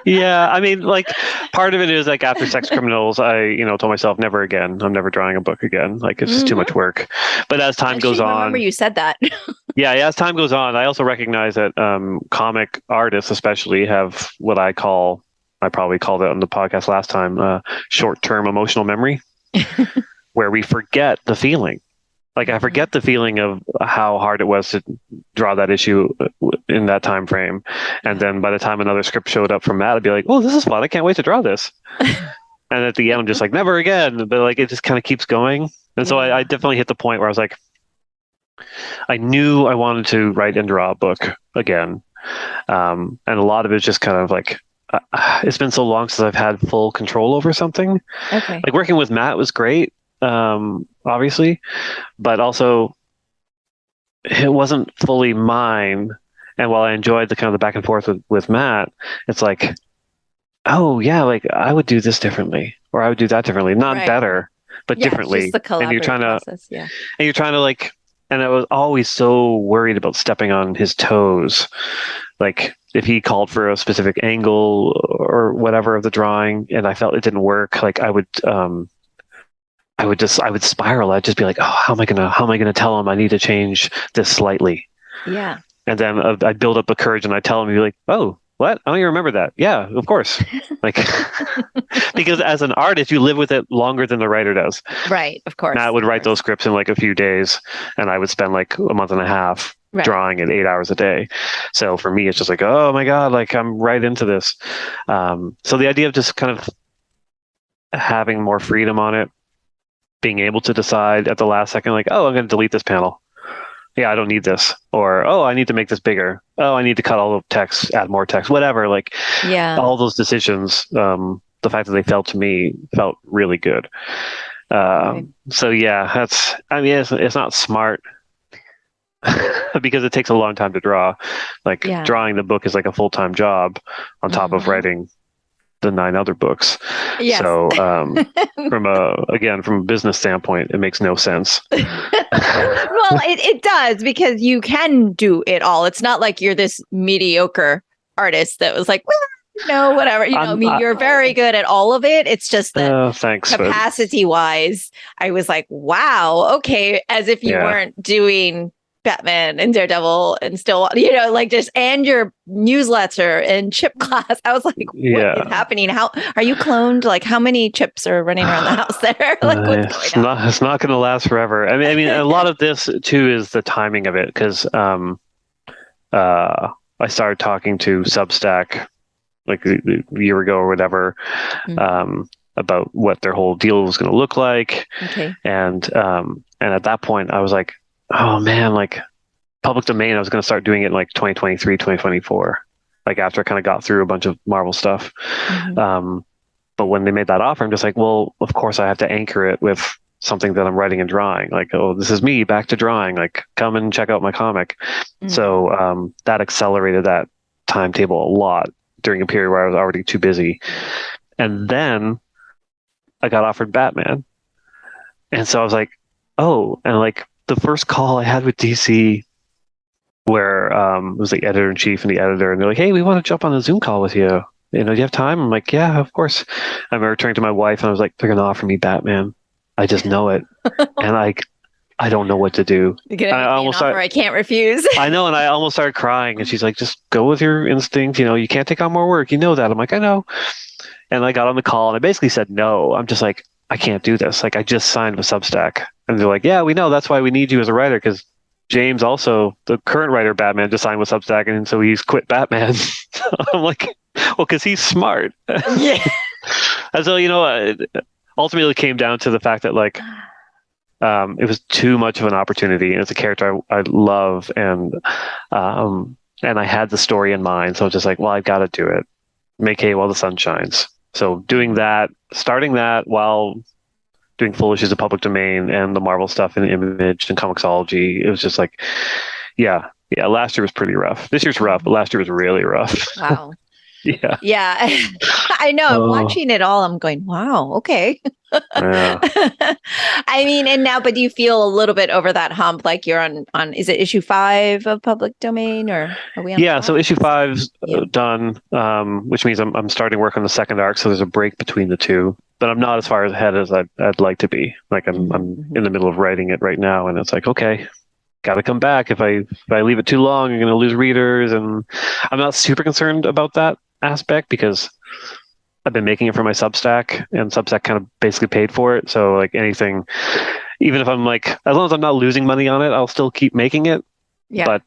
Yeah. I mean, like part of it is like after Sex Criminals, I, told myself never again. I'm never drawing a book again. Like it's just too much work. But as time goes on. I remember you said that. As time goes on, I also recognize that comic artists especially have what I probably called it on the podcast last time, short-term emotional memory, where we forget the feeling. Like I forget the feeling of how hard it was to draw that issue in that time frame. And then by the time another script showed up from Matt, I'd be like, oh, this is fun. I can't wait to draw this. And at the end, I'm just like, never again. But like, it just kind of keeps going. And so I definitely hit the point where I was like, I knew I wanted to write and draw a book again. And a lot of it's just kind of like, it's been so long since I've had full control over something. Okay. Like working with Matt was great. Obviously, but also it wasn't fully mine. And while I enjoyed the kind of the back and forth with Matt, it's like, oh yeah, like I would do this differently, or I would do that differently, not better, but differently. Just the and you're trying process, and you're trying to like And I was always so worried about stepping on his toes. Like if he called for a specific angle or whatever of the drawing and I felt it didn't work, like I would spiral. I'd just be like, oh, how am I gonna tell him I need to change this slightly? Yeah. And then I'd build up the courage and I'd tell him, he'd be like, oh, what? I don't even remember that. Yeah, of course. Like, because as an artist, you live with it longer than the writer does. Right, of course. Matt would write those scripts in like a few days, and I would spend like a month and a half drawing it 8 hours a day. So for me, it's just like, oh my God, like I'm right into this. So the idea of just kind of having more freedom on it, being able to decide at the last second, like, oh, I'm going to delete this panel. Yeah, I don't need this. Or, oh, I need to make this bigger. Oh, I need to cut all the text, add more text, whatever. Like, all those decisions, the fact that they felt really good. So yeah, it's not smart because it takes a long time to draw. Like drawing the book is like a full-time job on top of writing the 9 other books. Yes. So from a business standpoint, it makes no sense. Well, it does, because you can do it all. It's not like you're this mediocre artist that was like, well, whatever. You're very good at all of it. It's just that capacity wise, I was like, wow, okay. As if you weren't doing Batman and Daredevil and still, and your newsletter and CHIPCLASS. I was like, what is happening? How are you cloned? Like, how many chips are running around the house there? Like, what's going on? It's not going to last forever. I mean, a lot of this too is the timing of it, because I started talking to Substack like a year ago or whatever, about what their whole deal was going to look like. Okay. And at that point I was like, oh man, like public domain, I was going to start doing it in like 2023, 2024, like after I kind of got through a bunch of Marvel stuff. But when they made that offer, I'm just like, well, of course I have to anchor it with something that I'm writing and drawing. Like, oh, this is me back to drawing, like come and check out my comic. So that accelerated that timetable a lot during a period where I was already too busy. And then I got offered Batman. And so I was like, oh, and like the first call I had with DC where it was the editor-in-chief and the editor, and they're like, hey, we want to jump on a Zoom call with you. Do you have time? I'm like, yeah, of course. I remember turning to my wife and I was like, they're going to offer me Batman. I just know it. And I don't know what to do. I can't refuse. I know. And I almost started crying, and she's like, just go with your instinct. You can't take on more work. You know that. I'm like, I know. And I got on the call and I basically said, no, I'm just like, I can't do this. Like, I just signed with Substack. And they're like, yeah, we know. That's why we need you as a writer, because James, also the current writer of Batman, just signed with Substack, and so he's quit Batman. I'm like, well, because he's smart. Yeah. And so, ultimately it came down to the fact that like it was too much of an opportunity, and it's a character I love, and I had the story in mind, so I was just like, well, I've got to do it. Make hay while the sun shines. So doing that, starting that while doing full issues of public domain and the Marvel stuff in Image and Comixology, it was just like, yeah. Last year was pretty rough. This year's rough, but last year was really rough. Wow. Yeah. I know. I'm watching it all. I'm going, wow, okay. Yeah. I mean, and now, but do you feel a little bit over that hump? Like you're on is it issue 5 of public domain, or are we on? Yeah. 5? So issue 5's done, which means I'm starting work on the second arc. So there's a break between the two, but I'm not as far ahead as I'd like to be. Like I'm in the middle of writing it right now, and it's like, okay, got to come back. If I leave it too long, I'm going to lose readers, and I'm not super concerned about that aspect because I've been making it for my Substack, and Substack kind of basically paid for it. So like anything, even if I'm like, as long as I'm not losing money on it, I'll still keep making it. Yeah.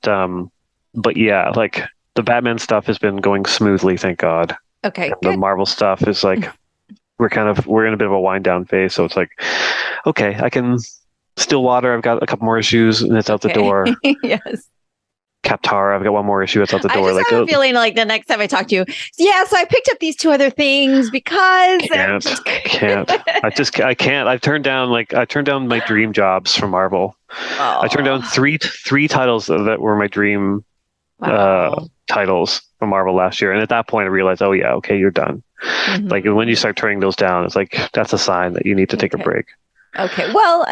But yeah, like the Batman stuff has been going smoothly, thank God. Okay. The Marvel stuff is like, we're in a bit of a wind down phase. So it's like, okay, I can Stillwater, I've got a couple more issues and it's out the door. Yes. Kaptara, I've got one more issue. It's out the door. I just have a feeling like the next time I talk to you, so I picked up these 2 other things because I can't. I can't. I turned down my dream jobs from Marvel. Oh. I turned down three titles that were my dream titles from Marvel last year, and at that point I realized, oh yeah, okay, you're done. Like when you start turning those down, it's like that's a sign that you need to take a break. Okay. Well,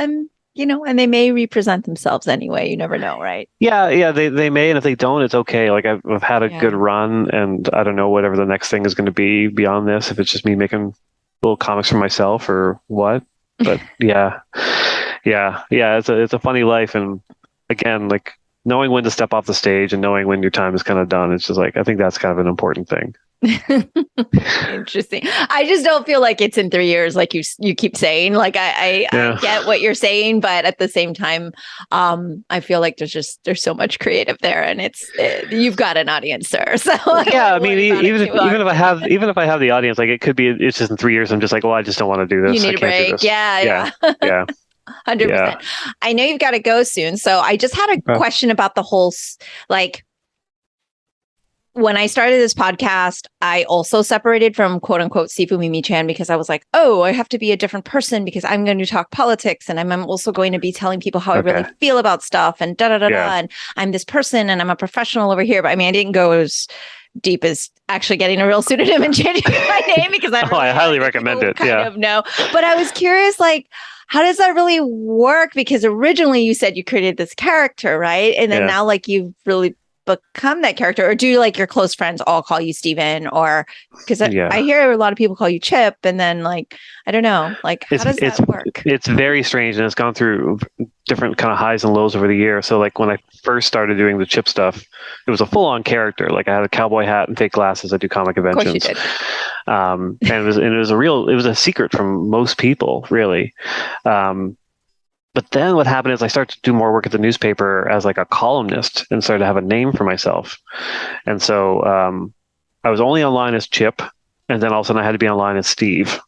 and they may represent themselves anyway. You never know, right? Yeah, they may, and if they don't, it's okay. Like I've had a good run, and I don't know whatever the next thing is going to be beyond this. If it's just me making little comics for myself or what, but yeah, it's a funny life, and again, like knowing when to step off the stage and knowing when your time is kind of done. It's just like I think that's kind of an important thing. Interesting. I just don't feel like it's in 3 years, like you keep saying. Like I get what you're saying, but at the same time, I feel like there's so much creative there, and you've got an audience, sir. So yeah, I mean, even if I have the audience, like it could be it's just in 3 years. I'm just like, well, I just don't want to do this. You need a break. Yeah. 100%. I know you've got to go soon, so I just had a question about the whole like. When I started this podcast, I also separated from quote unquote Sifu Mimi-chan because I was like, oh, I have to be a different person because I'm going to talk politics and I'm also going to be telling people how I really feel about stuff and and I'm this person and I'm a professional over here. But I mean, I didn't go as deep as actually getting a real pseudonym and changing my name because I highly recommend it. Kind of know. But I was curious, like, how does that really work? Because originally you said you created this character, right? And then now like you've really become that character, or do like your close friends all call you Steven? Or because I hear a lot of people call you Chip, and then like I don't know, like how does that work? It's very strange, and it's gone through different kind of highs and lows over the year. So like when I first started doing the Chip stuff, it was a full-on character. Like I had a cowboy hat and fake glasses. I do comic conventions. Of course you did. And it was a secret from most people, really. But then what happened is I started to do more work at the newspaper as like a columnist and started to have a name for myself. And so I was only online as Chip, and then all of a sudden I had to be online as Steve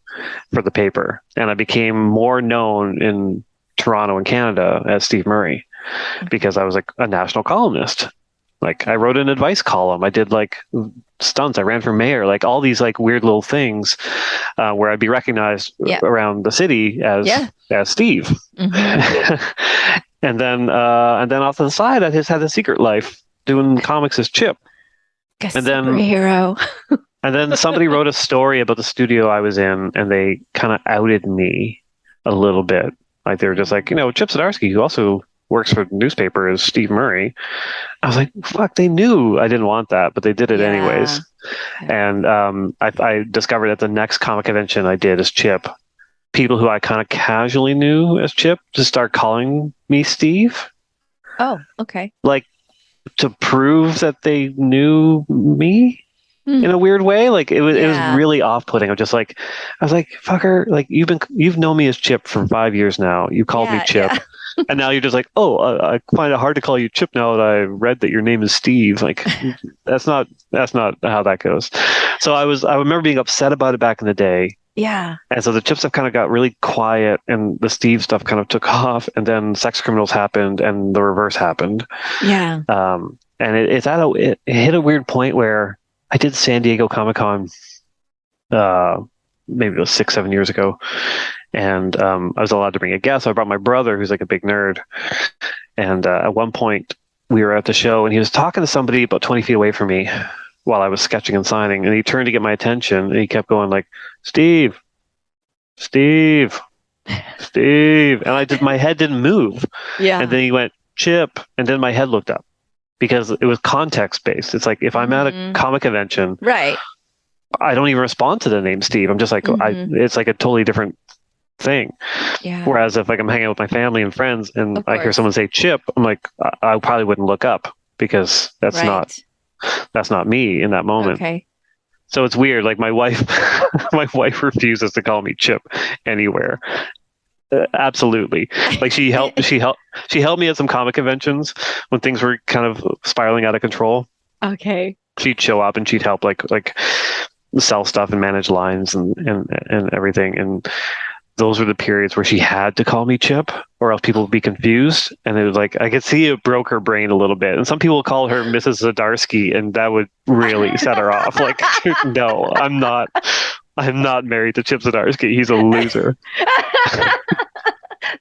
for the paper. And I became more known in Toronto and Canada as Steve Murray because I was like a national columnist. Like I wrote an advice column. I did like stunts. I ran for mayor, like all these like weird little things where I'd be recognized around the city as Steve. Mm-hmm. and then off to the side, I just had a secret life doing comics as Chip. Superhero. And then somebody wrote a story about the studio I was in, and they kind of outed me a little bit. Like they were just like, Chip Zdarsky, who also works for the newspaper, is Steve Murray. I was like, fuck, they knew I didn't want that, but they did it anyways. And I discovered at the next comic convention I did as Chip, people who I kind of casually knew as Chip just start calling me Steve. Oh, okay. Like to prove that they knew me in a weird way. Like it was really off-putting. I was like, fucker, like you've known me as Chip for 5 years now. You called me Chip. Yeah. And now you're just like, I find it hard to call you Chip now that I read that your name is Steve. Like, that's not how that goes. So I remember being upset about it back in the day. Yeah. And so the Chip stuff kind of got really quiet, and the Steve stuff kind of took off, and then Sex Criminals happened, and the reverse happened. Yeah. And it hit a weird point where I did San Diego Comic-Con, maybe it was 6-7 years ago. And I was allowed to bring a guest. So I brought my brother, who's like a big nerd. And at one point, we were at the show, and he was talking to somebody about 20 feet away from me while I was sketching and signing. And he turned to get my attention, and he kept going like, Steve. And my head didn't move. Yeah. And then he went, Chip. And then my head looked up because it was context based. It's like if I'm at a comic convention, right, I don't even respond to the name Steve. I'm just like, it's like a totally different thing. Yeah. Whereas if like I'm hanging out with my family and friends and I hear someone say Chip, I'm like, I probably wouldn't look up because that's not me in that moment. Okay. So it's weird. Like my wife refuses to call me Chip anywhere. Absolutely. Like she helped me at some comic conventions when things were kind of spiraling out of control. Okay. She'd show up and she'd help like sell stuff and manage lines and everything. And those were the periods where she had to call me Chip, or else people would be confused. And it was like, I could see it broke her brain a little bit. And some people call her Mrs. Zdarsky, and that would really set her off. Like, no, I'm not married to Chip Zdarsky. He's a loser.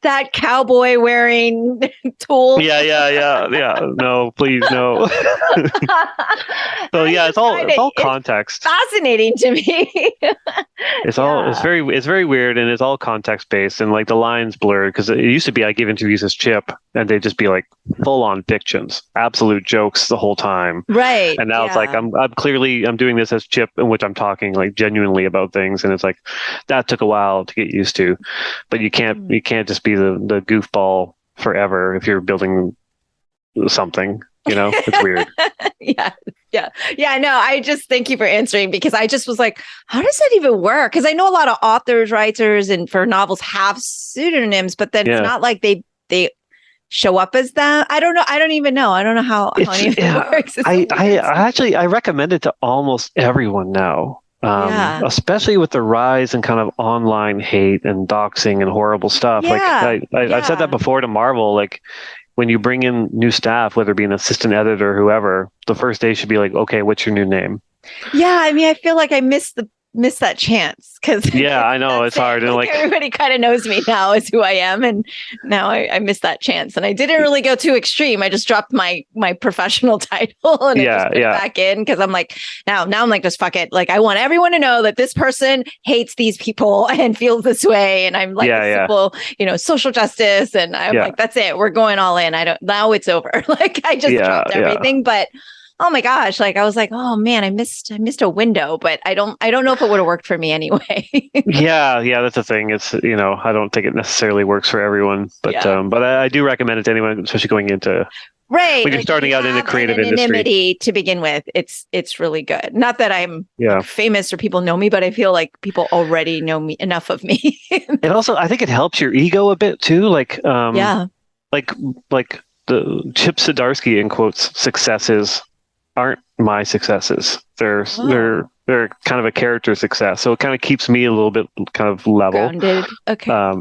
that cowboy wearing tool. Yeah. No, please, no. So yeah, it's all context. Fascinating to me. It's very weird, and it's all context based, and like the lines blurred because it used to be I give interviews as Chip, and they'd just be like full on fictions, absolute jokes the whole time. Right. And now it's like I'm doing this as Chip, in which I'm talking like genuinely about things, and it's like that took a while to get used to, but you can't just be the goofball forever if you're building something. It's weird. Yeah. No, I just thank you for answering, because I just was like, how does that even work? Because I know a lot of authors, writers, and for novels have pseudonyms, but then it's not like they show up as that. I don't know. I don't even know. I don't know how any of it works. I recommend it to almost everyone now. Especially with the rise in kind of online hate and doxing and horrible stuff. I've said that before to Marvel, like, when you bring in new staff, whether it be an assistant editor or whoever, the first day should be like, okay, what's your new name? Yeah, I mean, I feel like I missed that chance, because I know it's hard, and like everybody kind of knows me now as who I am, and now I missed that chance, and I didn't really go too extreme. I just dropped my professional title and I just put it back in, because I'm like, now I'm like, just fuck it. Like, I want everyone to know that this person hates these people and feels this way, and I'm like simple, social justice, and I'm like, that's it. We're going all in. Now it's over. Like, I just dropped everything, but. Oh my gosh. Like, I was like, oh man, I missed a window, but I don't know if it would have worked for me anyway. Yeah. That's the thing. It's, I don't think it necessarily works for everyone, but I do recommend it to anyone, especially going into, right. when you're starting out in the creative industry to begin with. It's really good. Not that I'm famous or people know me, but I feel like people already know me enough of me. And also, I think it helps your ego a bit too. Like, like the Chip Zdarsky, in quotes, successes aren't my successes. They're kind of a character success. So it kind of keeps me a little bit kind of level. Grounded. Okay.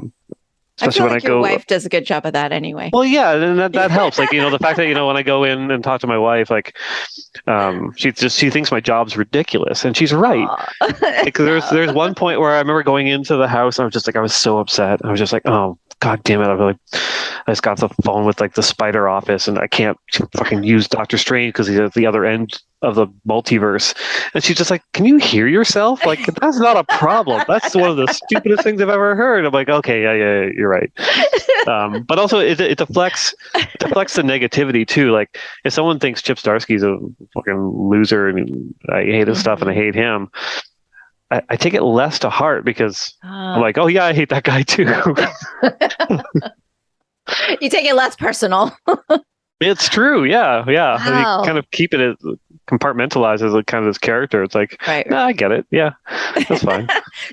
Especially when your wife does a good job of that anyway. Well, yeah, and that helps. Like, the fact that, when I go in and talk to my wife, like, she thinks my job's ridiculous, and she's right. Like, there's one point where I remember going into the house, and I was so upset. I was just like, oh, God damn it. I just got the phone with like the spider office, and I can't fucking use Doctor Strange because he's at the other end of the multiverse. And she's just like, can you hear yourself? Like, that's not a problem. That's one of the stupidest things I've ever heard. I'm like, okay, yeah, you're right. But also it deflects the negativity too. Like, if someone thinks Chip Zdarsky's a fucking loser and I hate his stuff and I hate him, I take it less to heart, because I'm like, oh yeah, I hate that guy too. You take it less personal. It's true. Yeah. Wow. You kind of keep it as compartmentalized as a kind of this character. It's like, I get it. Yeah, that's fine.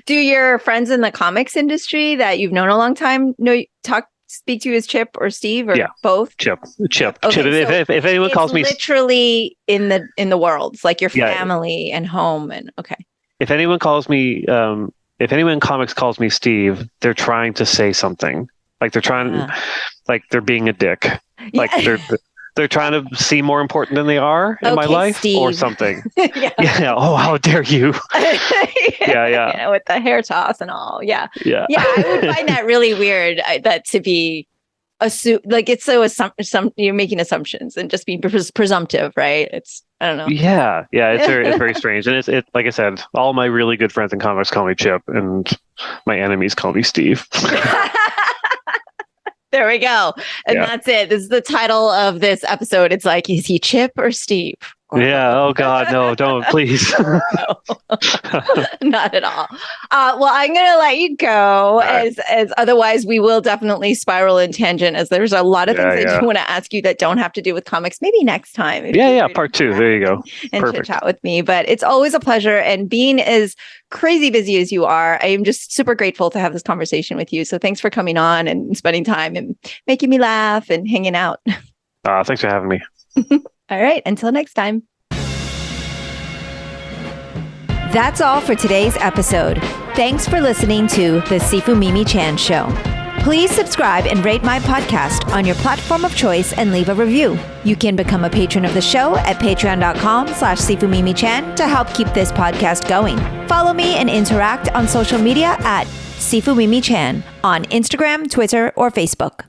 Do your friends in the comics industry that you've known a long time speak to you as Chip or Steve, or both? Chip. Okay, Chip. If anyone calls me, literally in the worlds, like your family and home, and okay. If anyone calls me, if anyone in comics calls me Steve, they're trying to say something. Like, they're trying, like, they're being a dick. Like, they're trying to seem more important than they are in my life, Steve, or something. Yeah. Oh, how dare you? Yeah. With the hair toss and all. Yeah. I would find that really weird. That to be like, it's so you're making assumptions and just being presumptive, right? I don't know. Yeah. It's very strange, and it's like I said, all my really good friends in comics call me Chip, and my enemies call me Steve. There we go. And that's it. This is the title of this episode. It's like, is he Chip or Steve? Yeah. Oh God, no! Don't, please. Not at all. Well, I'm going to let you go, as otherwise we will definitely spiral in tangent, as there's a lot of things I do want to ask you that don't have to do with comics. Maybe next time. Part 2. There you go. And chit chat with me. But it's always a pleasure. And being as crazy busy as you are, I am just super grateful to have this conversation with you. So thanks for coming on and spending time and making me laugh and hanging out. Thanks for having me. All right. Until next time. That's all for today's episode. Thanks for listening to The Sifu Mimi Chan Show. Please subscribe and rate my podcast on your platform of choice and leave a review. You can become a patron of the show at patreon.com/SifuMimiChan to help keep this podcast going. Follow me and interact on social media at Sifu Mimi Chan on Instagram, Twitter, or Facebook.